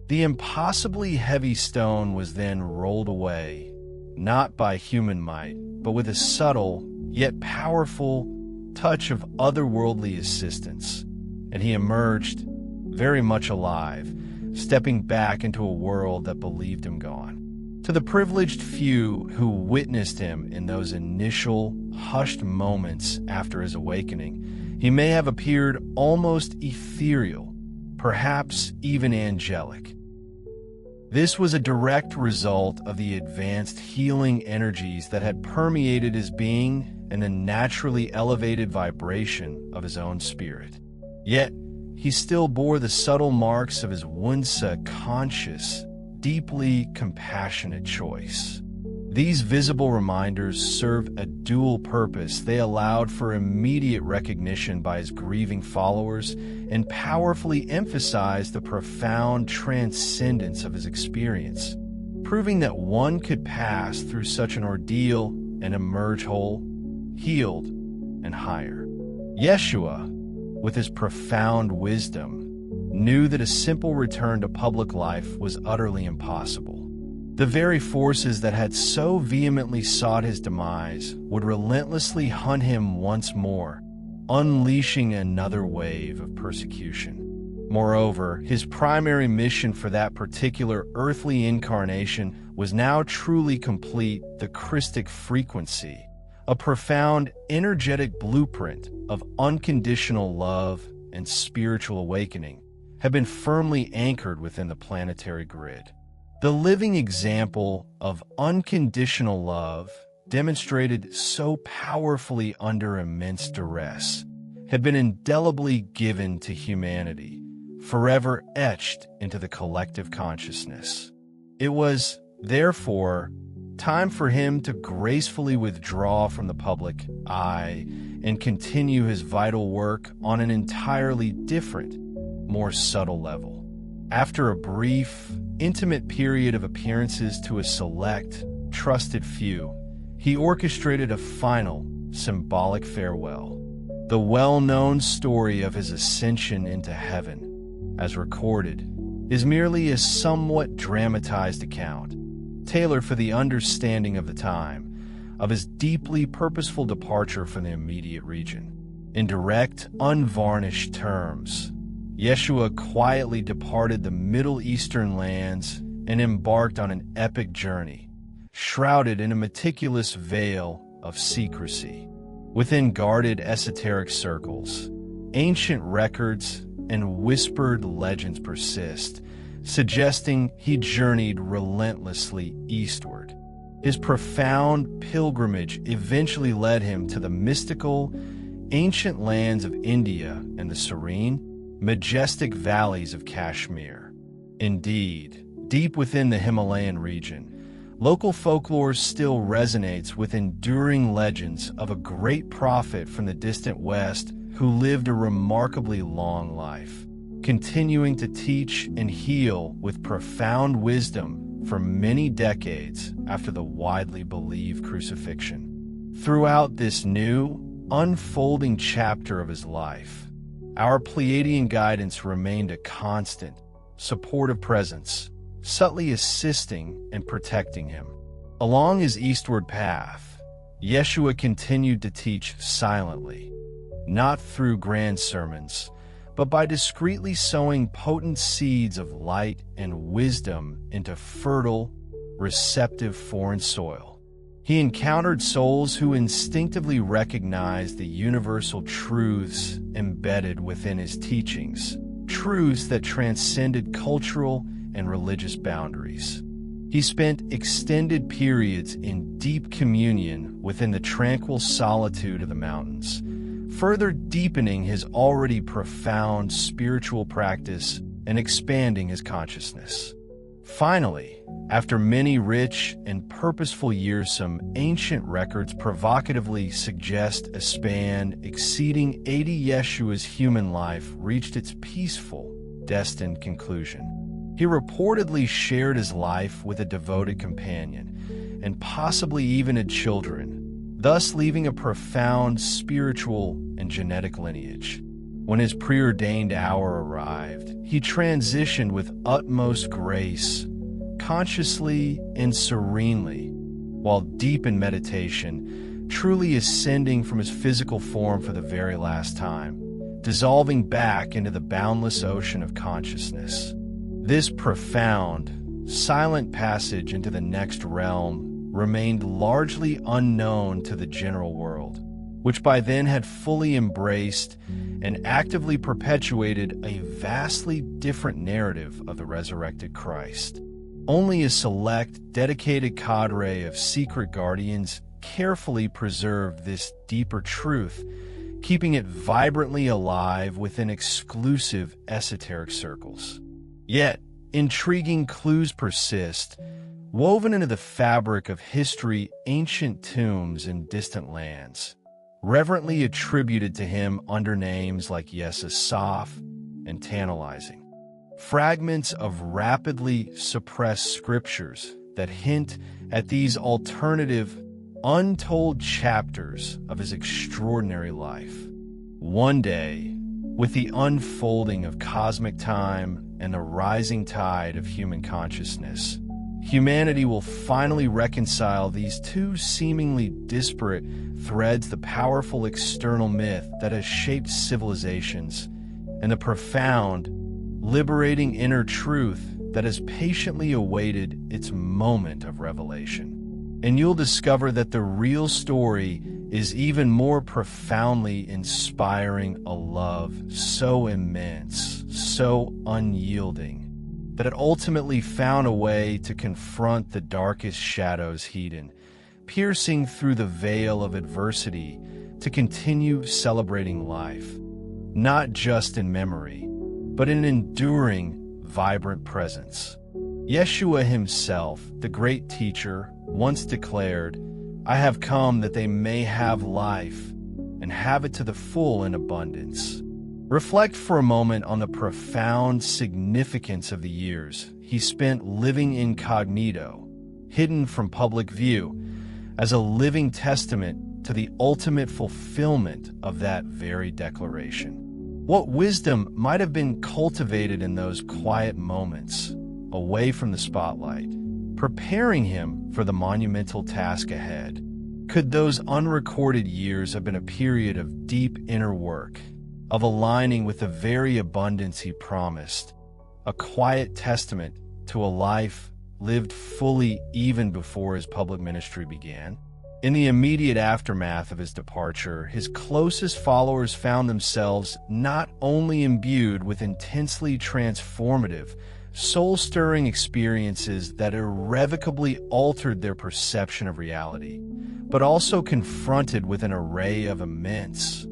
Speaker 1: The impossibly heavy stone was then rolled away, not by human might, but with a subtle, yet powerful touch of otherworldly assistance, and he emerged, very much alive, stepping back into a world that believed him gone. To the privileged few who witnessed him in those initial, hushed moments after his awakening, he may have appeared almost ethereal, perhaps even angelic. This was a direct result of the advanced healing energies that had permeated his being and the naturally elevated vibration of his own spirit. Yet, he still bore the subtle marks of his once conscious, deeply compassionate choice. These visible reminders served a dual purpose. They allowed for immediate recognition by his grieving followers and powerfully emphasized the profound transcendence of his experience, proving that one could pass through such an ordeal and emerge whole, healed, and higher. Yeshua, with his profound wisdom, knew that a simple return to public life was utterly impossible. The very forces that had so vehemently sought his demise would relentlessly hunt him once more, unleashing another wave of persecution. Moreover, his primary mission for that particular earthly incarnation was now truly complete: the Christic frequency, a profound, energetic blueprint of unconditional love and spiritual awakening, had been firmly anchored within the planetary grid. The living example of unconditional love, demonstrated so powerfully under immense duress, had been indelibly given to humanity, forever etched into the collective consciousness. It was, therefore, time for him to gracefully withdraw from the public eye and continue his vital work on an entirely different, more subtle level. After a brief, intimate period of appearances to a select, trusted few, he orchestrated a final, symbolic farewell. The well-known story of his ascension into heaven, as recorded, is merely a somewhat dramatized account, tailored for the understanding of the time, of his deeply purposeful departure from the immediate region. In direct, unvarnished terms, Yeshua quietly departed the Middle Eastern lands and embarked on an epic journey, shrouded in a meticulous veil of secrecy. Within guarded esoteric circles, ancient records and whispered legends persist, suggesting he journeyed relentlessly eastward. His profound pilgrimage eventually led him to the mystical, ancient lands of India and the serene, majestic valleys of Kashmir. Indeed, deep within the Himalayan region, local folklore still resonates with enduring legends of a great prophet from the distant West who lived a remarkably long life, continuing to teach and heal with profound wisdom for many decades after the widely believed crucifixion. Throughout this new, unfolding chapter of his life, our Pleiadian guidance remained a constant, supportive presence, subtly assisting and protecting him. Along his eastward path, Yeshua continued to teach silently, not through grand sermons, but by discreetly sowing potent seeds of light and wisdom into fertile, receptive foreign soil. He encountered souls who instinctively recognized the universal truths embedded within his teachings, truths that transcended cultural and religious boundaries. He spent extended periods in deep communion within the tranquil solitude of the mountains, further deepening his already profound spiritual practice and expanding his consciousness. Finally, after many rich and purposeful years, some ancient records provocatively suggest a span exceeding 80 Yeshua's human life reached its peaceful, destined conclusion. He reportedly shared his life with a devoted companion, and possibly even had children, thus leaving a profound spiritual and genetic lineage. When his preordained hour arrived, he transitioned with utmost grace, consciously and serenely, while deep in meditation, truly ascending from his physical form for the very last time, dissolving back into the boundless ocean of consciousness. This profound, silent passage into the next realm remained largely unknown to the general world, which by then had fully embraced and actively perpetuated a vastly different narrative of the resurrected Christ. Only a select, dedicated cadre of secret guardians carefully preserved this deeper truth, keeping it vibrantly alive within exclusive esoteric circles. Yet, intriguing clues persist, woven into the fabric of history, ancient tombs in distant lands, reverently attributed to him under names like Yesasaf and Tantalizing. Fragments of rapidly suppressed scriptures that hint at these alternative, untold chapters of his extraordinary life. One day, with the unfolding of cosmic time and the rising tide of human consciousness, humanity will finally reconcile these two seemingly disparate threads: the powerful external myth that has shaped civilizations and the profound, liberating inner truth that has patiently awaited its moment of revelation. And you'll discover that the real story is even more profoundly inspiring, a love so immense, so unyielding, that it ultimately found a way to confront the darkest shadows hidden, piercing through the veil of adversity to continue celebrating life, not just in memory, but in enduring, vibrant presence. Yeshua himself, the great teacher, once declared, "I have come that they may have life, and have it to the full in abundance." Reflect for a moment on the profound significance of the years he spent living incognito, hidden from public view, as a living testament to the ultimate fulfillment of that very declaration. What wisdom might have been cultivated in those quiet moments, away from the spotlight, preparing him for the monumental task ahead? Could those unrecorded years have been a period of deep inner work, of aligning with the very abundance he promised, a quiet testament to a life lived fully even before his public ministry began? In the immediate aftermath of his departure, his closest followers found themselves not only imbued with intensely transformative, soul-stirring experiences that irrevocably altered their perception of reality, but also confronted with an array of immense,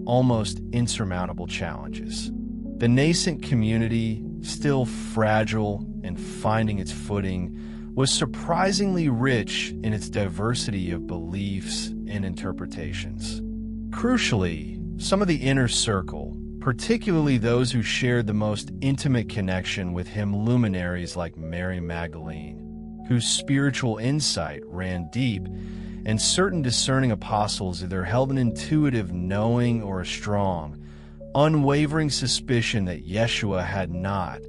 Speaker 1: almost insurmountable challenges. The nascent community, still fragile and finding its footing, was surprisingly rich in its diversity of beliefs and interpretations. Crucially, some of the inner circle, particularly those who shared the most intimate connection with him, luminaries like Mary Magdalene, whose spiritual insight ran deep and certain discerning apostles either held an intuitive knowing or a strong, unwavering suspicion that Yeshua had not,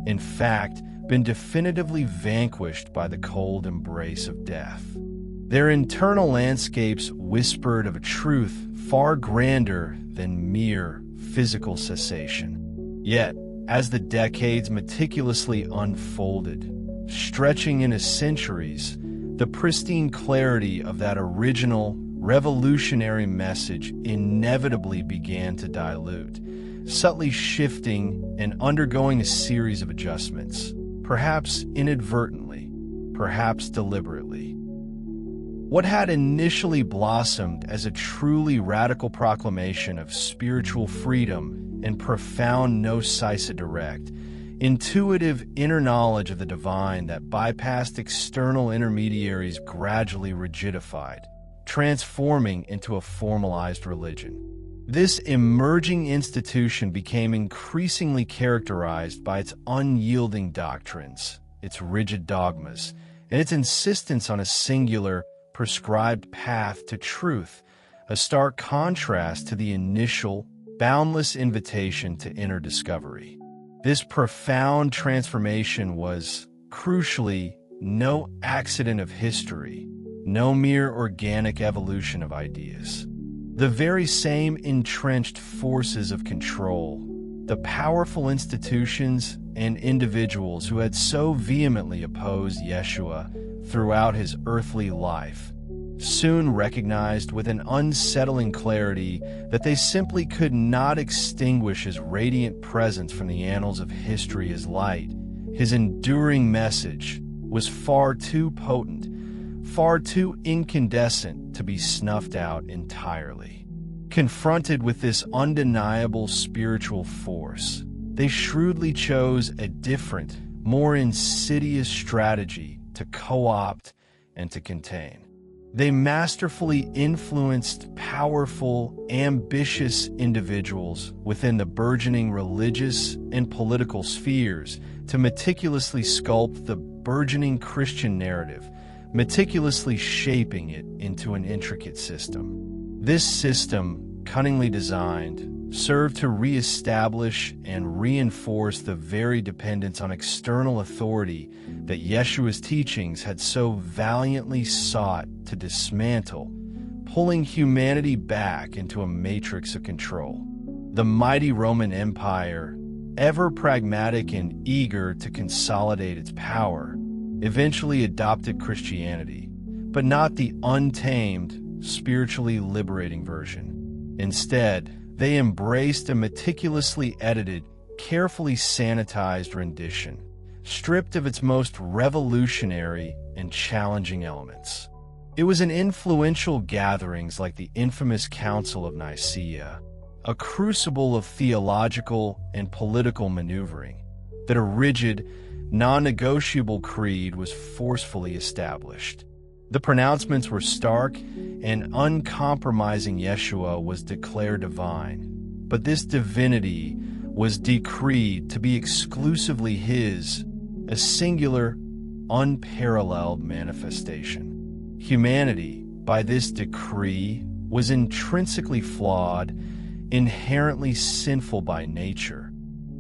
Speaker 1: in fact, been definitively vanquished by the cold embrace of death. Their internal landscapes whispered of a truth far grander than mere physical cessation. Yet, as the decades meticulously unfolded, stretching into centuries, the pristine clarity of that original, revolutionary message inevitably began to dilute, subtly shifting and undergoing a series of adjustments, perhaps inadvertently, perhaps deliberately. What had initially blossomed as a truly radical proclamation of spiritual freedom and profound no-cisa direct, intuitive inner knowledge of the divine that bypassed external intermediaries gradually rigidified, transforming into a formalized religion. This emerging institution became increasingly characterized by its unyielding doctrines, its rigid dogmas, and its insistence on a singular, prescribed path to truth, a stark contrast to the initial, boundless invitation to inner discovery. This profound transformation was, crucially, no accident of history, no mere organic evolution of ideas. The very same entrenched forces of control, the powerful institutions and individuals who had so vehemently opposed Yeshua throughout his earthly life, soon recognized with an unsettling clarity that they simply could not extinguish his radiant presence from the annals of history as light. His enduring message was far too potent, far too incandescent to be snuffed out entirely. Confronted with this undeniable spiritual force, they shrewdly chose a different, more insidious strategy to co-opt and to contain. They masterfully influenced powerful, ambitious individuals within the burgeoning religious and political spheres to meticulously sculpt the burgeoning Christian narrative, meticulously shaping it into an intricate system. This system, cunningly designed, served to reestablish and reinforce the very dependence on external authority that Yeshua's teachings had so valiantly sought to dismantle, pulling humanity back into a matrix of control. The mighty Roman Empire, ever pragmatic and eager to consolidate its power, eventually adopted Christianity, but not the untamed, spiritually liberating version. Instead, they embraced a meticulously edited, carefully sanitized rendition, stripped of its most revolutionary and challenging elements. It was in influential gatherings like the infamous Council of Nicaea, a crucible of theological and political maneuvering, that a rigid, non-negotiable creed was forcefully established. The pronouncements were stark, and uncompromising Yeshua was declared divine, but this divinity was decreed to be exclusively his, a singular, unparalleled manifestation. Humanity, by this decree, was intrinsically flawed, inherently sinful by nature,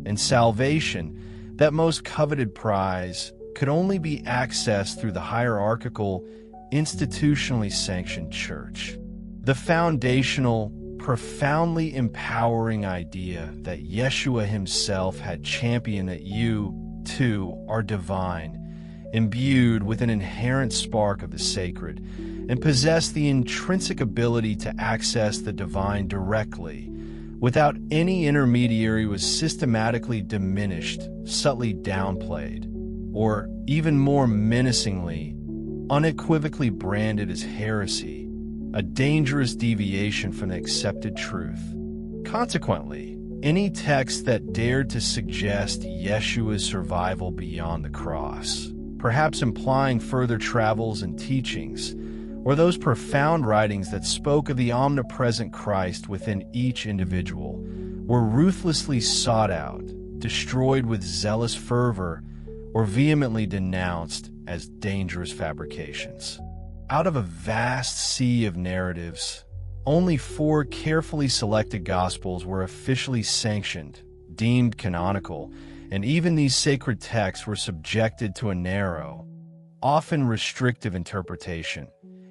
Speaker 1: and salvation, that most coveted prize, could only be accessed through the hierarchical, institutionally sanctioned church. The foundational, profoundly empowering idea that Yeshua himself had championed that you, too, are divine, imbued with an inherent spark of the sacred, and possess the intrinsic ability to access the divine directly, without any intermediary, was systematically diminished, subtly downplayed, or, even more menacingly, unequivocally branded as heresy, a dangerous deviation from the accepted truth. Consequently, any text that dared to suggest Yeshua's survival beyond the cross, perhaps implying further travels and teachings, or those profound writings that spoke of the omnipresent Christ within each individual, were ruthlessly sought out, destroyed with zealous fervor, or vehemently denounced as dangerous fabrications. Out of a vast sea of narratives, only 4 carefully selected Gospels were officially sanctioned, deemed canonical, and even these sacred texts were subjected to a narrow, often restrictive interpretation,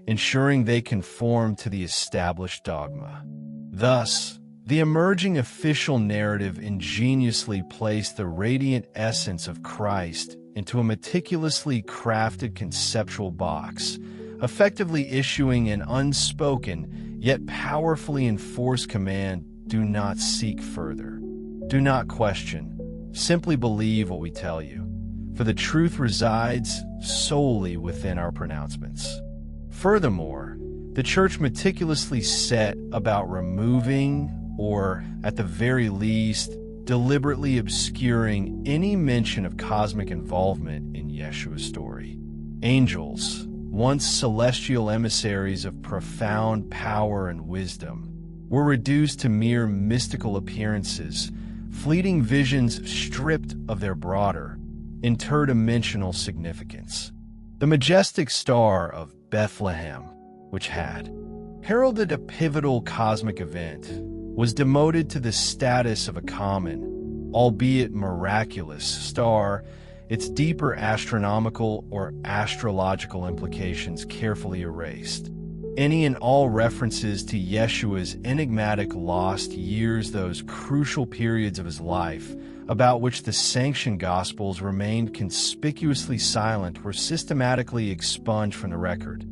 Speaker 1: ensuring they conform to the established dogma. Thus, the emerging official narrative ingeniously placed the radiant essence of Christ into a meticulously crafted conceptual box, effectively issuing an unspoken yet powerfully enforced command: do not seek further. Do not question. Simply believe what we tell you, for the truth resides solely within our pronouncements. Furthermore, the Church meticulously set about removing, or at the very least, deliberately obscuring any mention of cosmic involvement in Yeshua's story. Angels, once celestial emissaries of profound power and wisdom, were reduced to mere mystical appearances, fleeting visions stripped of their broader, interdimensional significance. The majestic star of Bethlehem, which had heralded a pivotal cosmic event, was demoted to the status of a common, albeit miraculous, star, its deeper astronomical or astrological implications carefully erased. Any and all references to Yeshua's enigmatic lost years, those crucial periods of his life about which the sanctioned Gospels remained conspicuously silent, were systematically expunged from the record,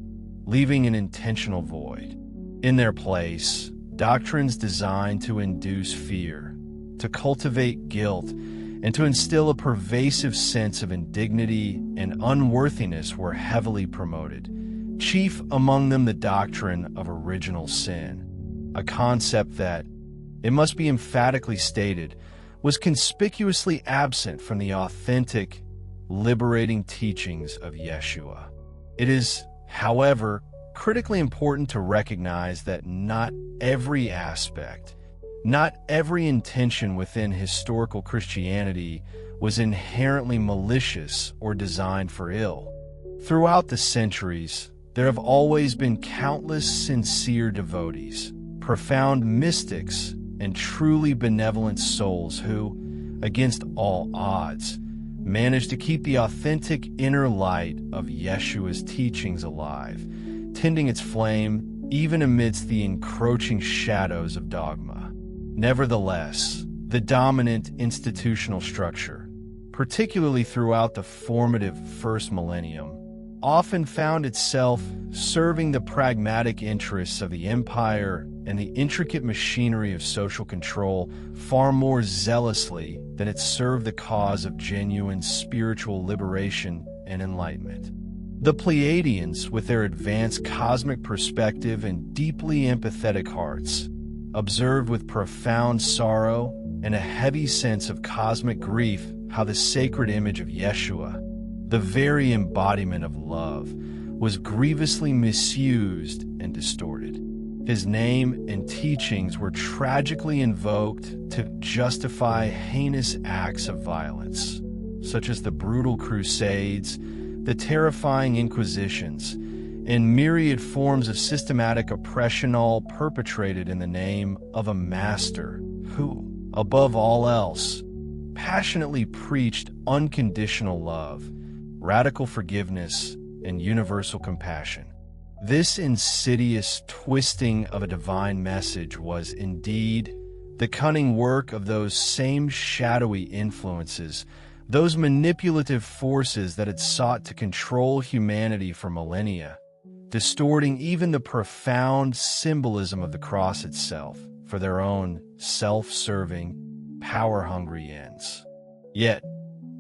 Speaker 1: leaving an intentional void. In their place, doctrines designed to induce fear, to cultivate guilt, and to instill a pervasive sense of indignity and unworthiness were heavily promoted, chief among them the doctrine of original sin, a concept that, it must be emphatically stated, was conspicuously absent from the authentic, liberating teachings of Yeshua. It is, however, critically important to recognize that not every aspect, not every intention within historical Christianity was inherently malicious or designed for ill. Throughout the centuries, there have always been countless sincere devotees, profound mystics, and truly benevolent souls who, against all odds, managed to keep the authentic inner light of Yeshua's teachings alive, tending its flame even amidst the encroaching shadows of dogma. Nevertheless, the dominant institutional structure, particularly throughout the formative first millennium, often found itself serving the pragmatic interests of the empire and the intricate machinery of social control far more zealously than it served the cause of genuine spiritual liberation and enlightenment. The Pleiadians, with their advanced cosmic perspective and deeply empathetic hearts, observed with profound sorrow and a heavy sense of cosmic grief how the sacred image of Yeshua, the very embodiment of love, was grievously misused and distorted. His name and teachings were tragically invoked to justify heinous acts of violence, such as the brutal crusades, the terrifying inquisitions, and myriad forms of systematic oppression, all perpetrated in the name of a master who, above all else, passionately preached unconditional love, radical forgiveness, and universal compassion. This insidious twisting of a divine message was indeed the cunning work of those same shadowy influences, those manipulative forces that had sought to control humanity for millennia, distorting even the profound symbolism of the cross itself for their own self-serving, power-hungry ends. Yet,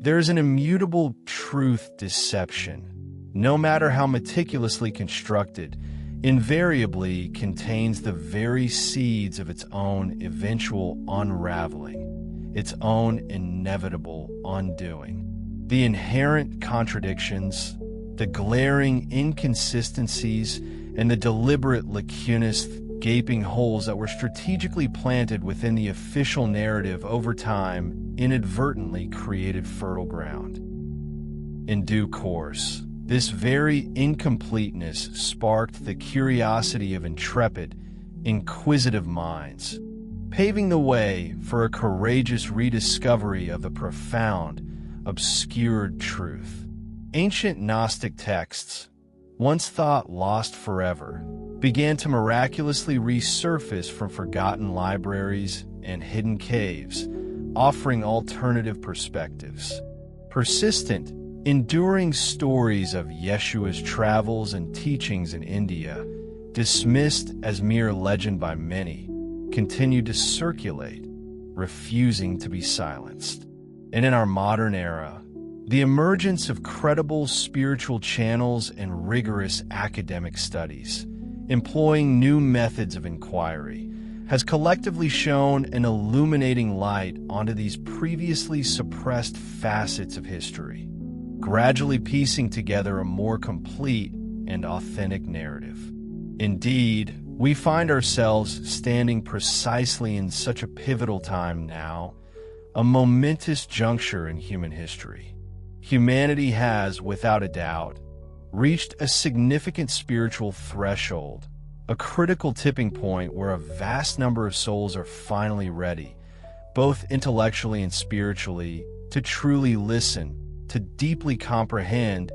Speaker 1: there is an immutable truth: deception, no matter how meticulously constructed, invariably contains the very seeds of its own eventual unraveling, its own inevitable undoing. The inherent contradictions, the glaring inconsistencies, and the deliberate lacunous gaping holes that were strategically planted within the official narrative over time inadvertently created fertile ground. In due course, This very incompleteness sparked the curiosity of intrepid, inquisitive minds, paving the way for a courageous rediscovery of the profound, obscured truth. Ancient Gnostic texts, once thought lost forever, began to miraculously resurface from forgotten libraries and hidden caves, offering alternative perspectives. Persistent, enduring stories of Yeshua's travels and teachings in India, dismissed as mere legend by many, continued to circulate, refusing to be silenced. And in our modern era, the emergence of credible spiritual channels and rigorous academic studies, employing new methods of inquiry, has collectively shone an illuminating light onto these previously suppressed facets of history, gradually piecing together a more complete and authentic narrative. Indeed, we find ourselves standing precisely in such a pivotal time now, a momentous juncture in human history. Humanity has, without a doubt, reached a significant spiritual threshold, a critical tipping point where a vast number of souls are finally ready, both intellectually and spiritually, to truly listen, to deeply comprehend,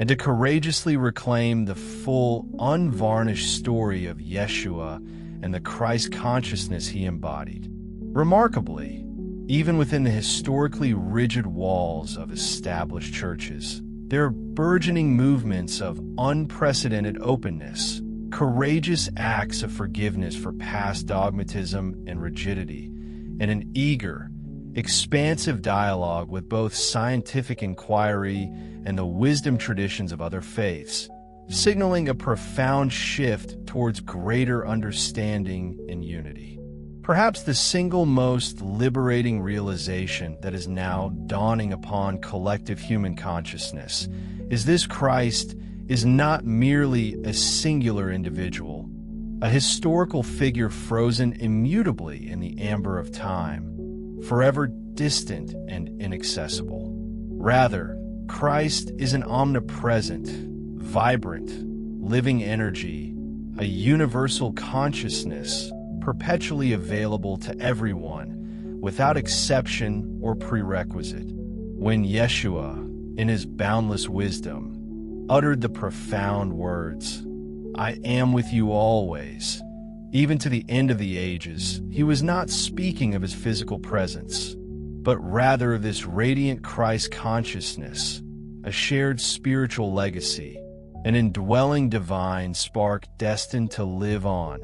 Speaker 1: and to courageously reclaim the full, unvarnished story of Yeshua and the Christ consciousness he embodied. Remarkably, even within the historically rigid walls of established churches, there are burgeoning movements of unprecedented openness, courageous acts of forgiveness for past dogmatism and rigidity, and an eager, expansive dialogue with both scientific inquiry and the wisdom traditions of other faiths, signaling a profound shift towards greater understanding and unity. Perhaps the single most liberating realization that is now dawning upon collective human consciousness is this: Christ is not merely a singular individual, a historical figure frozen immutably in the amber of time, forever distant and inaccessible. Rather, Christ is an omnipresent, vibrant, living energy, a universal consciousness, perpetually available to everyone, without exception or prerequisite. When Yeshua, in his boundless wisdom, uttered the profound words, "I am with you always, even to the end of the ages," he was not speaking of his physical presence, but rather of this radiant Christ consciousness, a shared spiritual legacy, an indwelling divine spark destined to live on,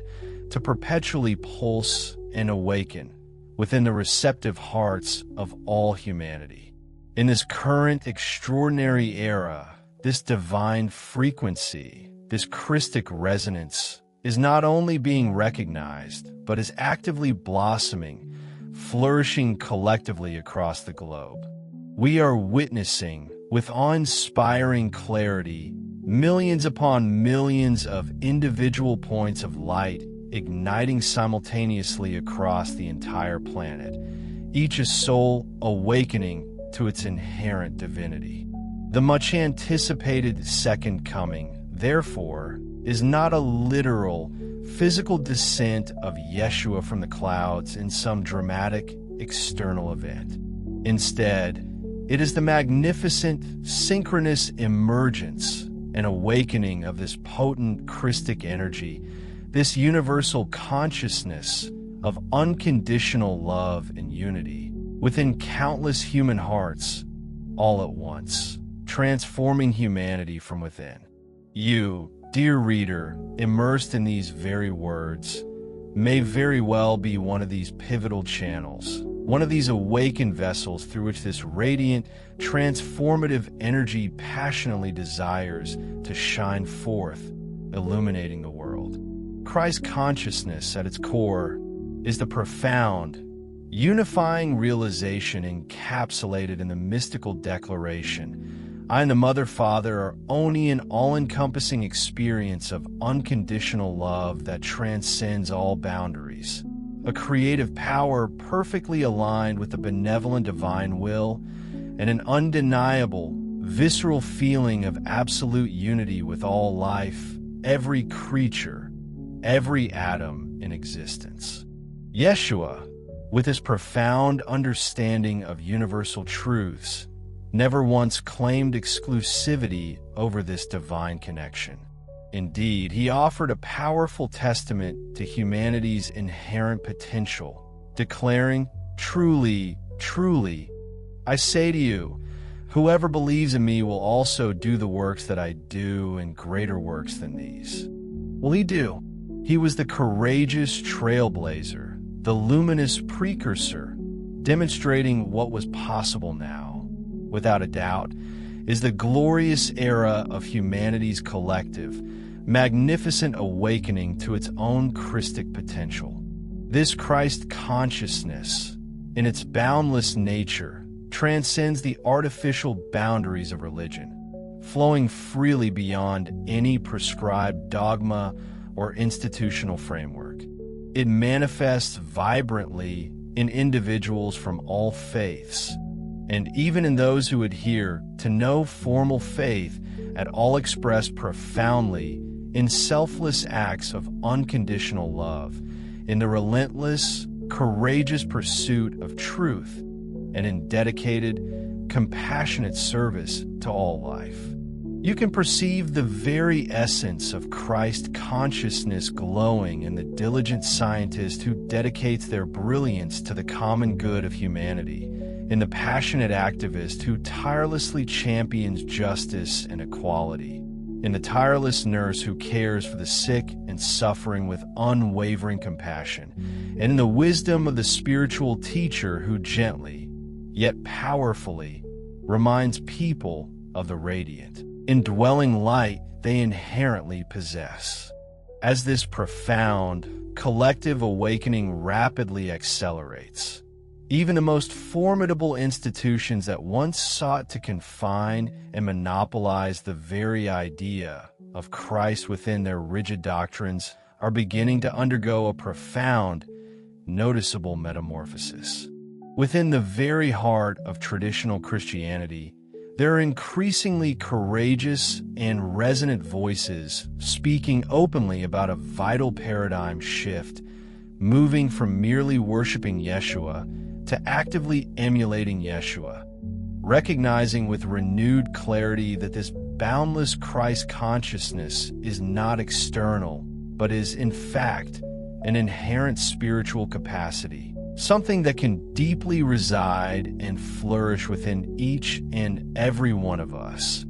Speaker 1: to perpetually pulse and awaken within the receptive hearts of all humanity. In this current extraordinary era, this divine frequency, this Christic resonance, is not only being recognized, but is actively blossoming, flourishing collectively across the globe. We are witnessing, with awe-inspiring clarity, millions upon millions of individual points of light igniting simultaneously across the entire planet, each a soul awakening to its inherent divinity. The much-anticipated second coming, therefore, is not a literal, physical descent of Yeshua from the clouds in some dramatic external event. Instead, it is the magnificent, synchronous emergence and awakening of this potent Christic energy, this universal consciousness of unconditional love and unity within countless human hearts, all at once, transforming humanity from within. You, dear reader, immersed in these very words, may very well be one of these pivotal channels, one of these awakened vessels through which this radiant, transformative energy passionately desires to shine forth, illuminating the world. Christ consciousness at its core is the profound, unifying realization encapsulated in the mystical declaration, I and the Mother Father are only an all-encompassing experience of unconditional love that transcends all boundaries, a creative power perfectly aligned with the benevolent divine will, and an undeniable, visceral feeling of absolute unity with all life, every creature, every atom in existence. Yeshua, with his profound understanding of universal truths, never once claimed exclusivity over this divine connection. Indeed, he offered a powerful testament to humanity's inherent potential, declaring, "Truly, truly, I say to you, whoever believes in me will also do the works that I do and greater works than these." Will he do? He was the courageous trailblazer, the luminous precursor, demonstrating what was possible now, without a doubt, is the glorious era of humanity's collective, magnificent awakening to its own Christic potential. This Christ consciousness, in its boundless nature, transcends the artificial boundaries of religion, flowing freely beyond any prescribed dogma or institutional framework. It manifests vibrantly in individuals from all faiths, and even in those who adhere to no formal faith at all, expressed profoundly in selfless acts of unconditional love, in the relentless, courageous pursuit of truth, and in dedicated, compassionate service to all life. You can perceive the very essence of Christ consciousness glowing in the diligent scientist who dedicates their brilliance to the common good of humanity, in the passionate activist who tirelessly champions justice and equality, in the tireless nurse who cares for the sick and suffering with unwavering compassion, and in the wisdom of the spiritual teacher who gently, yet powerfully, reminds people of the radiant, indwelling light they inherently possess. As this profound, collective awakening rapidly accelerates, even the most formidable institutions that once sought to confine and monopolize the very idea of Christ within their rigid doctrines are beginning to undergo a profound, noticeable metamorphosis. Within the very heart of traditional Christianity, there are increasingly courageous and resonant voices speaking openly about a vital paradigm shift, moving from merely worshiping Yeshua to actively emulating Yeshua, recognizing with renewed clarity that this boundless Christ consciousness is not external, but is, in fact, an inherent spiritual capacity, something that can deeply reside and flourish within each and every one of us,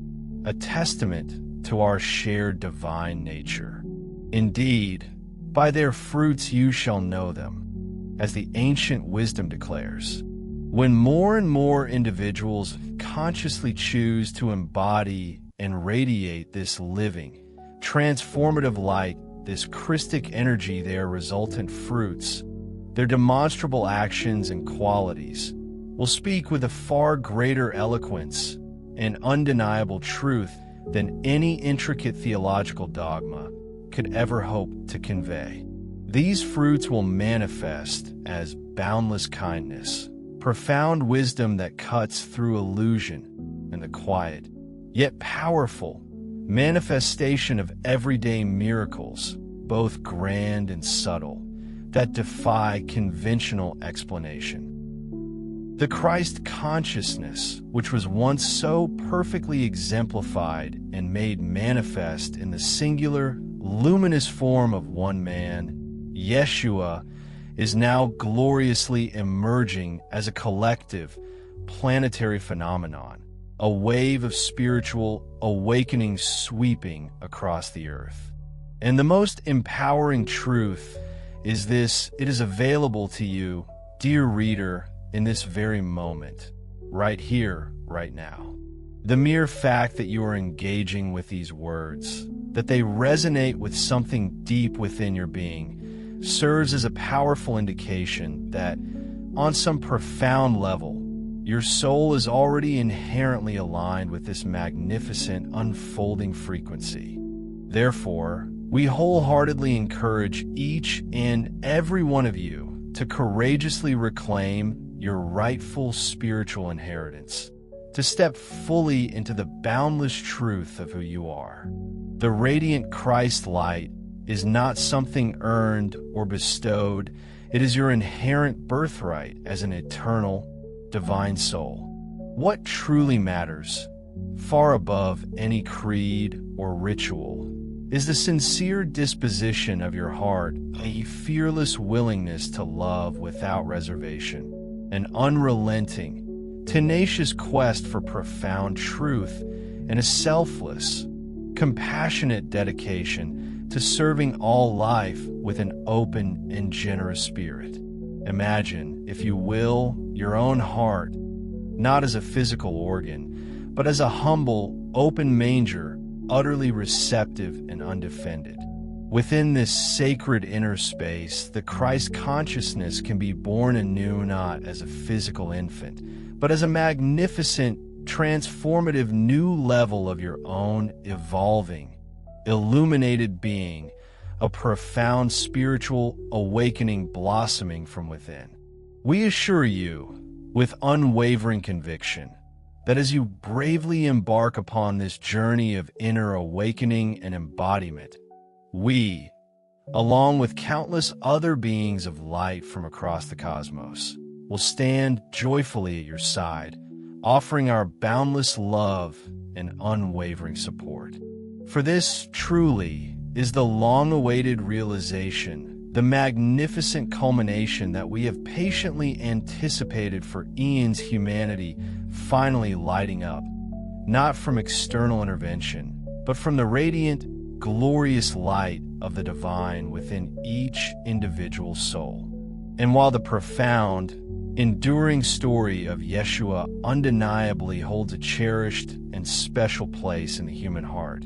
Speaker 1: a testament to our shared divine nature. Indeed, by their fruits you shall know them, as the ancient wisdom declares. When more and more individuals consciously choose to embody and radiate this living, transformative light, this Christic energy, their resultant fruits, their demonstrable actions and qualities will speak with a far greater eloquence and undeniable truth than any intricate theological dogma could ever hope to convey. These fruits will manifest as boundless kindness, profound wisdom that cuts through illusion, and the quiet, yet powerful, manifestation of everyday miracles, both grand and subtle, that defy conventional explanation. The Christ consciousness, which was once so perfectly exemplified and made manifest in the singular, luminous form of one man, Yeshua, is now gloriously emerging as a collective, planetary phenomenon, a wave of spiritual awakening sweeping across the earth. And the most empowering truth is this: it is available to you, dear reader, in this very moment, right here, right now. The mere fact that you are engaging with these words, that they resonate with something deep within your being, serves as a powerful indication that, on some profound level, your soul is already inherently aligned with this magnificent unfolding frequency. Therefore, we wholeheartedly encourage each and every one of you to courageously reclaim your rightful spiritual inheritance, to step fully into the boundless truth of who you are. The radiant Christ light is not something earned or bestowed. It is your inherent birthright as an eternal, divine soul. What truly matters, far above any creed or ritual, is the sincere disposition of your heart, a fearless willingness to love without reservation, an unrelenting, tenacious quest for profound truth, and a selfless, compassionate dedication to serving all life with an open and generous spirit. Imagine, if you will, your own heart, not as a physical organ, but as a humble, open manger, utterly receptive and undefended. Within this sacred inner space, the Christ consciousness can be born anew not as a physical infant, but as a magnificent, transformative new level of your own evolving, illuminated being, a profound spiritual awakening blossoming from within. We assure you, with unwavering conviction, that as you bravely embark upon this journey of inner awakening and embodiment, we, along with countless other beings of light from across the cosmos, will stand joyfully at your side, offering our boundless love and unwavering support. For this truly is the long-awaited realization, the magnificent culmination that we have patiently anticipated for eons, humanity finally lighting up, not from external intervention, but from the radiant, glorious light of the divine within each individual soul. And while the profound, enduring story of Yeshua undeniably holds a cherished and special place in the human heart,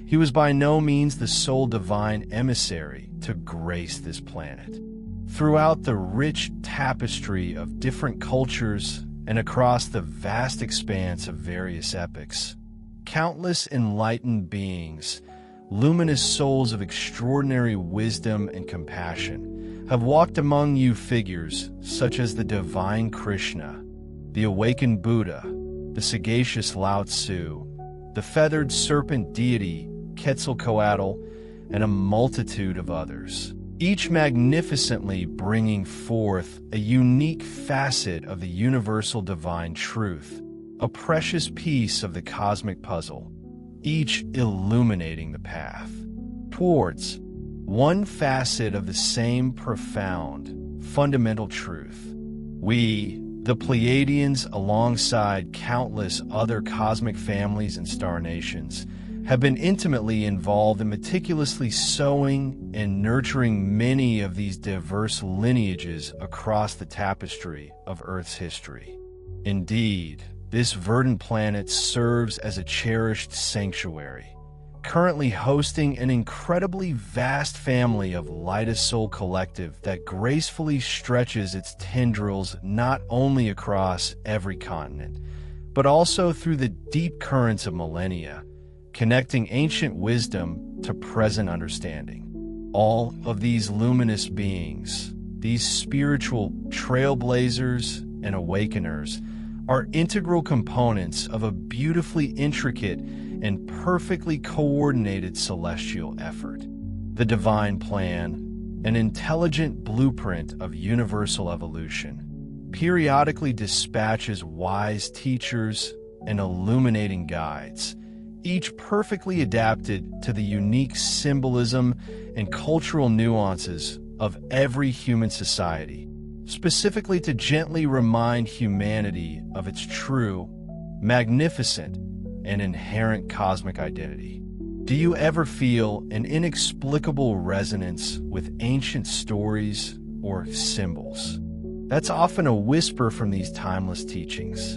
Speaker 1: he was by no means the sole divine emissary to grace this planet. Throughout the rich tapestry of different cultures and across the vast expanse of various epochs, countless enlightened beings, luminous souls of extraordinary wisdom and compassion, have walked among you figures such as the divine Krishna, the awakened Buddha, the sagacious Lao Tzu, the feathered serpent deity Quetzalcoatl, and a multitude of others, each magnificently bringing forth a unique facet of the universal divine truth, a precious piece of the cosmic puzzle, each illuminating the path towards one facet of the same profound, fundamental truth. We, the Pleiadians, alongside countless other cosmic families and star nations, have been intimately involved in meticulously sowing and nurturing many of these diverse lineages across the tapestry of Earth's history. Indeed, this verdant planet serves as a cherished sanctuary, currently hosting an incredibly vast family of Lightest Soul Collective that gracefully stretches its tendrils not only across every continent, but also through the deep currents of millennia, connecting ancient wisdom to present understanding. All of these luminous beings, these spiritual trailblazers and awakeners, are integral components of a beautifully intricate and perfectly coordinated celestial effort. The divine plan, an intelligent blueprint of universal evolution, periodically dispatches wise teachers and illuminating guides, each perfectly adapted to the unique symbolism and cultural nuances of every human society, specifically to gently remind humanity of its true, magnificent, and inherent cosmic identity. Do you ever feel an inexplicable resonance with ancient stories or symbols? That's often a whisper from these timeless teachings.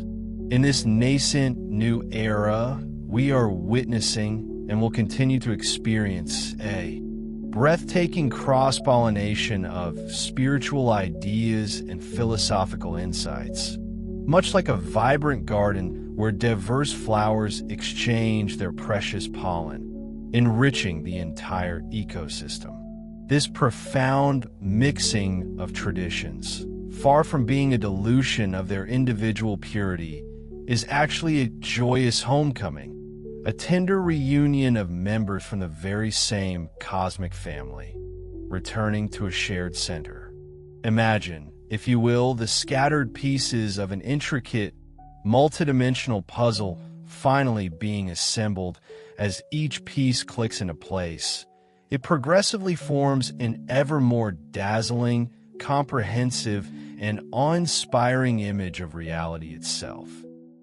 Speaker 1: In this nascent new era, we are witnessing and will continue to experience a breathtaking cross-pollination of spiritual ideas and philosophical insights, much like a vibrant garden where diverse flowers exchange their precious pollen, enriching the entire ecosystem. This profound mixing of traditions, far from being a dilution of their individual purity, is actually a joyous homecoming, a tender reunion of members from the very same cosmic family, returning to a shared center. Imagine, if you will, the scattered pieces of an intricate, multidimensional puzzle finally being assembled. As each piece clicks into place, it progressively forms an ever more dazzling, comprehensive, and awe-inspiring image of reality itself.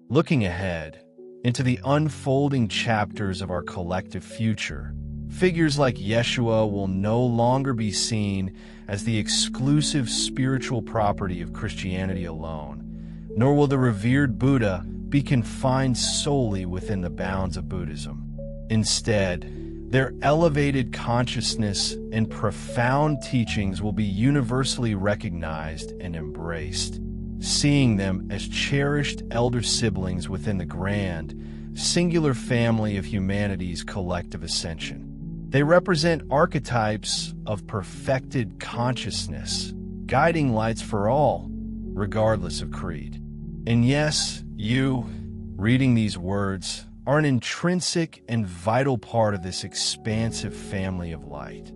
Speaker 1: Looking ahead into the unfolding chapters of our collective future, figures like Yeshua will no longer be seen as the exclusive spiritual property of Christianity alone, nor will the revered Buddha be confined solely within the bounds of Buddhism. Instead, their elevated consciousness and profound teachings will be universally recognized and embraced, seeing them as cherished elder siblings within the grand, singular family of humanity's collective ascension. They represent archetypes of perfected consciousness, guiding lights for all, regardless of creed. And yes, you, reading these words, are an intrinsic and vital part of this expansive family of light.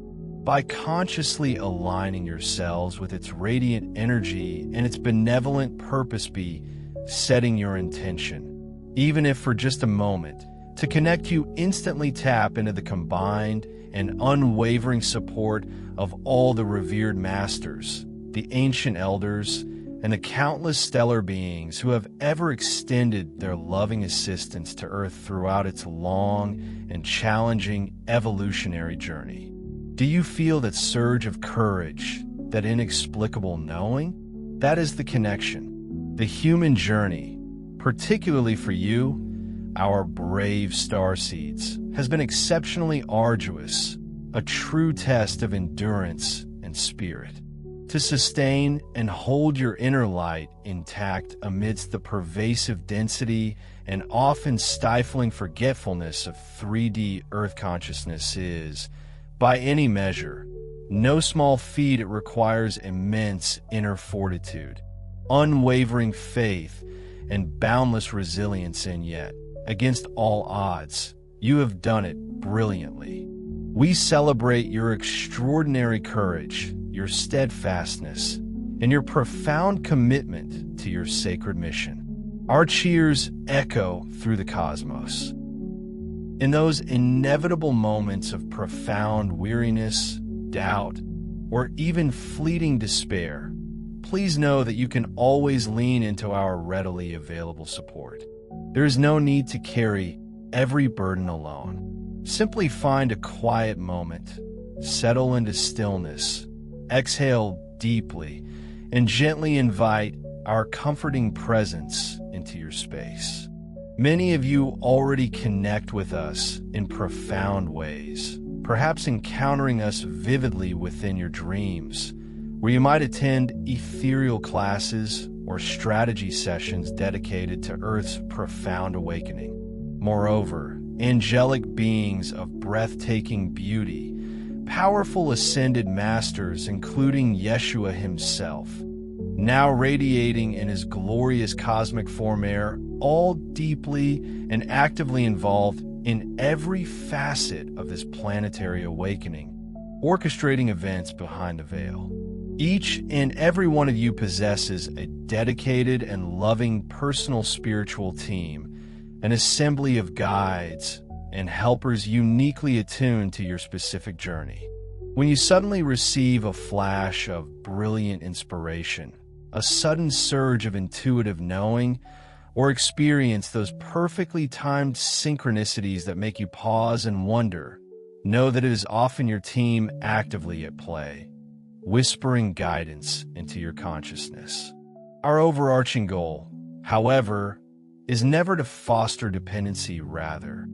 Speaker 1: By consciously aligning yourselves with its radiant energy and its benevolent purpose, be setting your intention, even if for just a moment, to connect, you instantly tap into the combined and unwavering support of all the revered masters, the ancient elders, and the countless stellar beings who have ever extended their loving assistance to Earth throughout its long and challenging evolutionary journey. Do you feel that surge of courage, that inexplicable knowing? That is the connection. The human journey, particularly for you, our brave starseeds, has been exceptionally arduous, a true test of endurance and spirit. To sustain and hold your inner light intact amidst the pervasive density and often stifling forgetfulness of 3D Earth consciousness is, by any measure, no small feat. It requires immense inner fortitude, unwavering faith, and boundless resilience, and yet, against all odds, you have done it brilliantly. We celebrate your extraordinary courage, your steadfastness, and your profound commitment to your sacred mission. Our cheers echo through the cosmos. In those inevitable moments of profound weariness, doubt, or even fleeting despair, please know that you can always lean into our readily available support. There is no need to carry every burden alone. Simply find a quiet moment, settle into stillness, exhale deeply, and gently invite our comforting presence into your space. Many of you already connect with us in profound ways, perhaps encountering us vividly within your dreams, where you might attend ethereal classes or strategy sessions dedicated to Earth's profound awakening. Moreover, angelic beings of breathtaking beauty, powerful ascended masters, including Yeshua himself, now radiating in his glorious cosmic form, are all deeply and actively involved in every facet of this planetary awakening, orchestrating events behind the veil. Each and every one of you possesses a dedicated and loving personal spiritual team, an assembly of guides and helpers uniquely attuned to your specific journey. When you suddenly receive a flash of brilliant inspiration, a sudden surge of intuitive knowing, or experience those perfectly timed synchronicities that make you pause and wonder, know that it is often your team actively at play, whispering guidance into your consciousness. Our overarching goal, however, is never to foster dependency. Rather,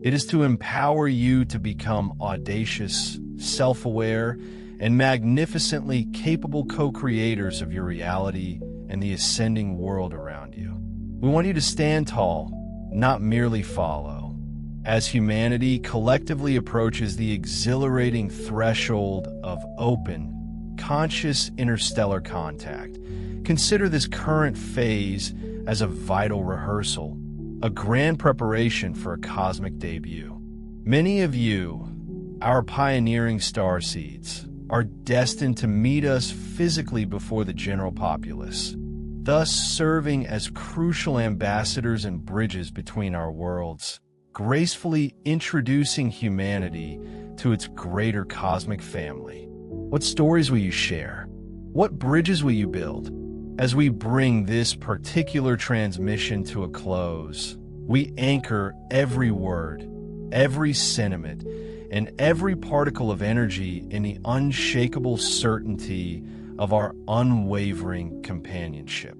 Speaker 1: it is to empower you to become audacious, self-aware, and magnificently capable co-creators of your reality and the ascending world around you. We want you to stand tall, not merely follow. As humanity collectively approaches the exhilarating threshold of open, conscious interstellar contact, consider this current phase as a vital rehearsal, a grand preparation for a cosmic debut. Many of you, our pioneering starseeds, are destined to meet us physically before the general populace, thus serving as crucial ambassadors and bridges between our worlds, gracefully introducing humanity to its greater cosmic family. What stories will you share? What bridges will you build? As we bring this particular transmission to a close, we anchor every word, every sentiment, and every particle of energy in the unshakable certainty of our unwavering companionship.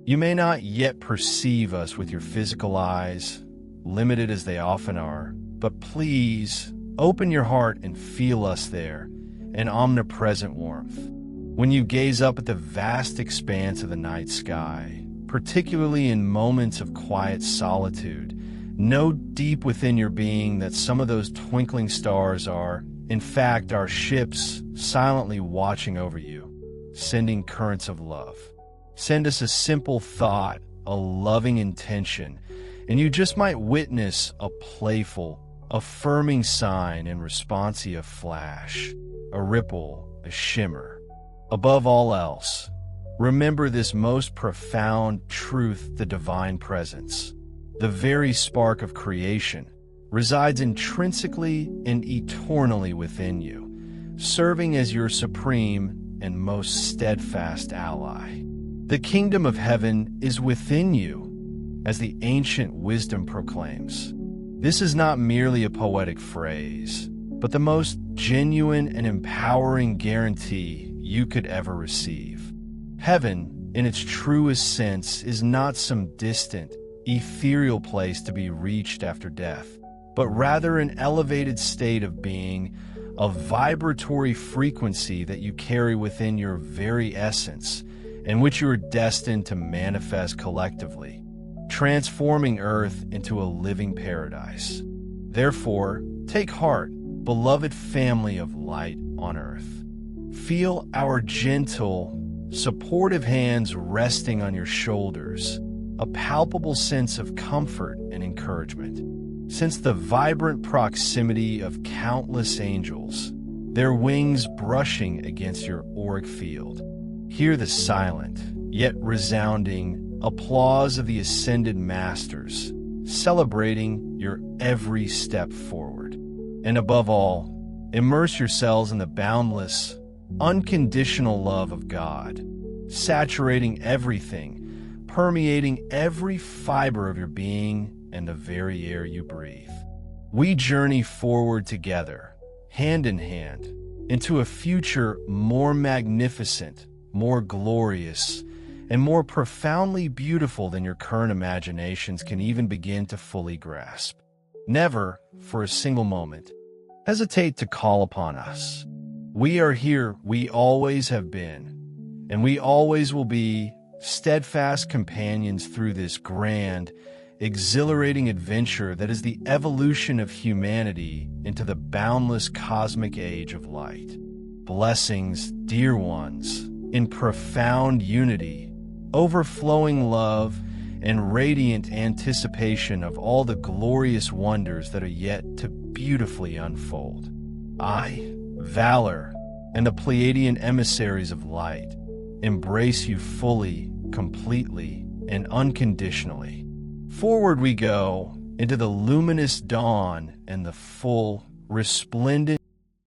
Speaker 1: You may not yet perceive us with your physical eyes, limited as they often are, but please open your heart and feel us there, an omnipresent warmth. When you gaze up at the vast expanse of the night sky, particularly in moments of quiet solitude, know deep within your being that some of those twinkling stars are, in fact, our ships silently watching over you, sending currents of love. Send us a simple thought, a loving intention, and you just might witness a playful, affirming sign and responsive flash, a ripple, a shimmer. Above all else, remember this most profound truth: the divine presence, the very spark of creation, resides intrinsically and eternally within you, serving as your supreme and most steadfast ally. The kingdom of heaven is within you, as the ancient wisdom proclaims. This is not merely a poetic phrase, but the most genuine and empowering guarantee you could ever receive. Heaven, in its truest sense, is not some distant, ethereal place to be reached after death, but rather an elevated state of being, a vibratory frequency that you carry within your very essence, and which you are destined to manifest collectively, transforming Earth into a living paradise. Therefore, take heart, beloved family of light on Earth. Feel our gentle, supportive hands resting on your shoulders, a palpable sense of comfort and encouragement. Sense the vibrant proximity of countless angels, their wings brushing against your auric field. Hear the silent, yet resounding applause of the ascended masters, celebrating your every step forward. And above all, immerse yourselves in the boundless, unconditional love of God, saturating everything, permeating every fiber of your being and the very air you breathe. We journey forward together, hand in hand, into a future more magnificent, more glorious, and more profoundly beautiful than your current imaginations can even begin to fully grasp. Never, for a single moment, hesitate to call upon us. We are here, we always have been, and we always will be steadfast companions through this grand, exhilarating adventure that is the evolution of humanity into the boundless cosmic age of light. Blessings, dear ones, in profound unity, overflowing love, and radiant anticipation of all the glorious wonders that are yet to beautifully unfold. I, Valor, and the Pleiadian emissaries of light embrace you fully, completely, and unconditionally. Forward we go into the luminous dawn and the full, resplendent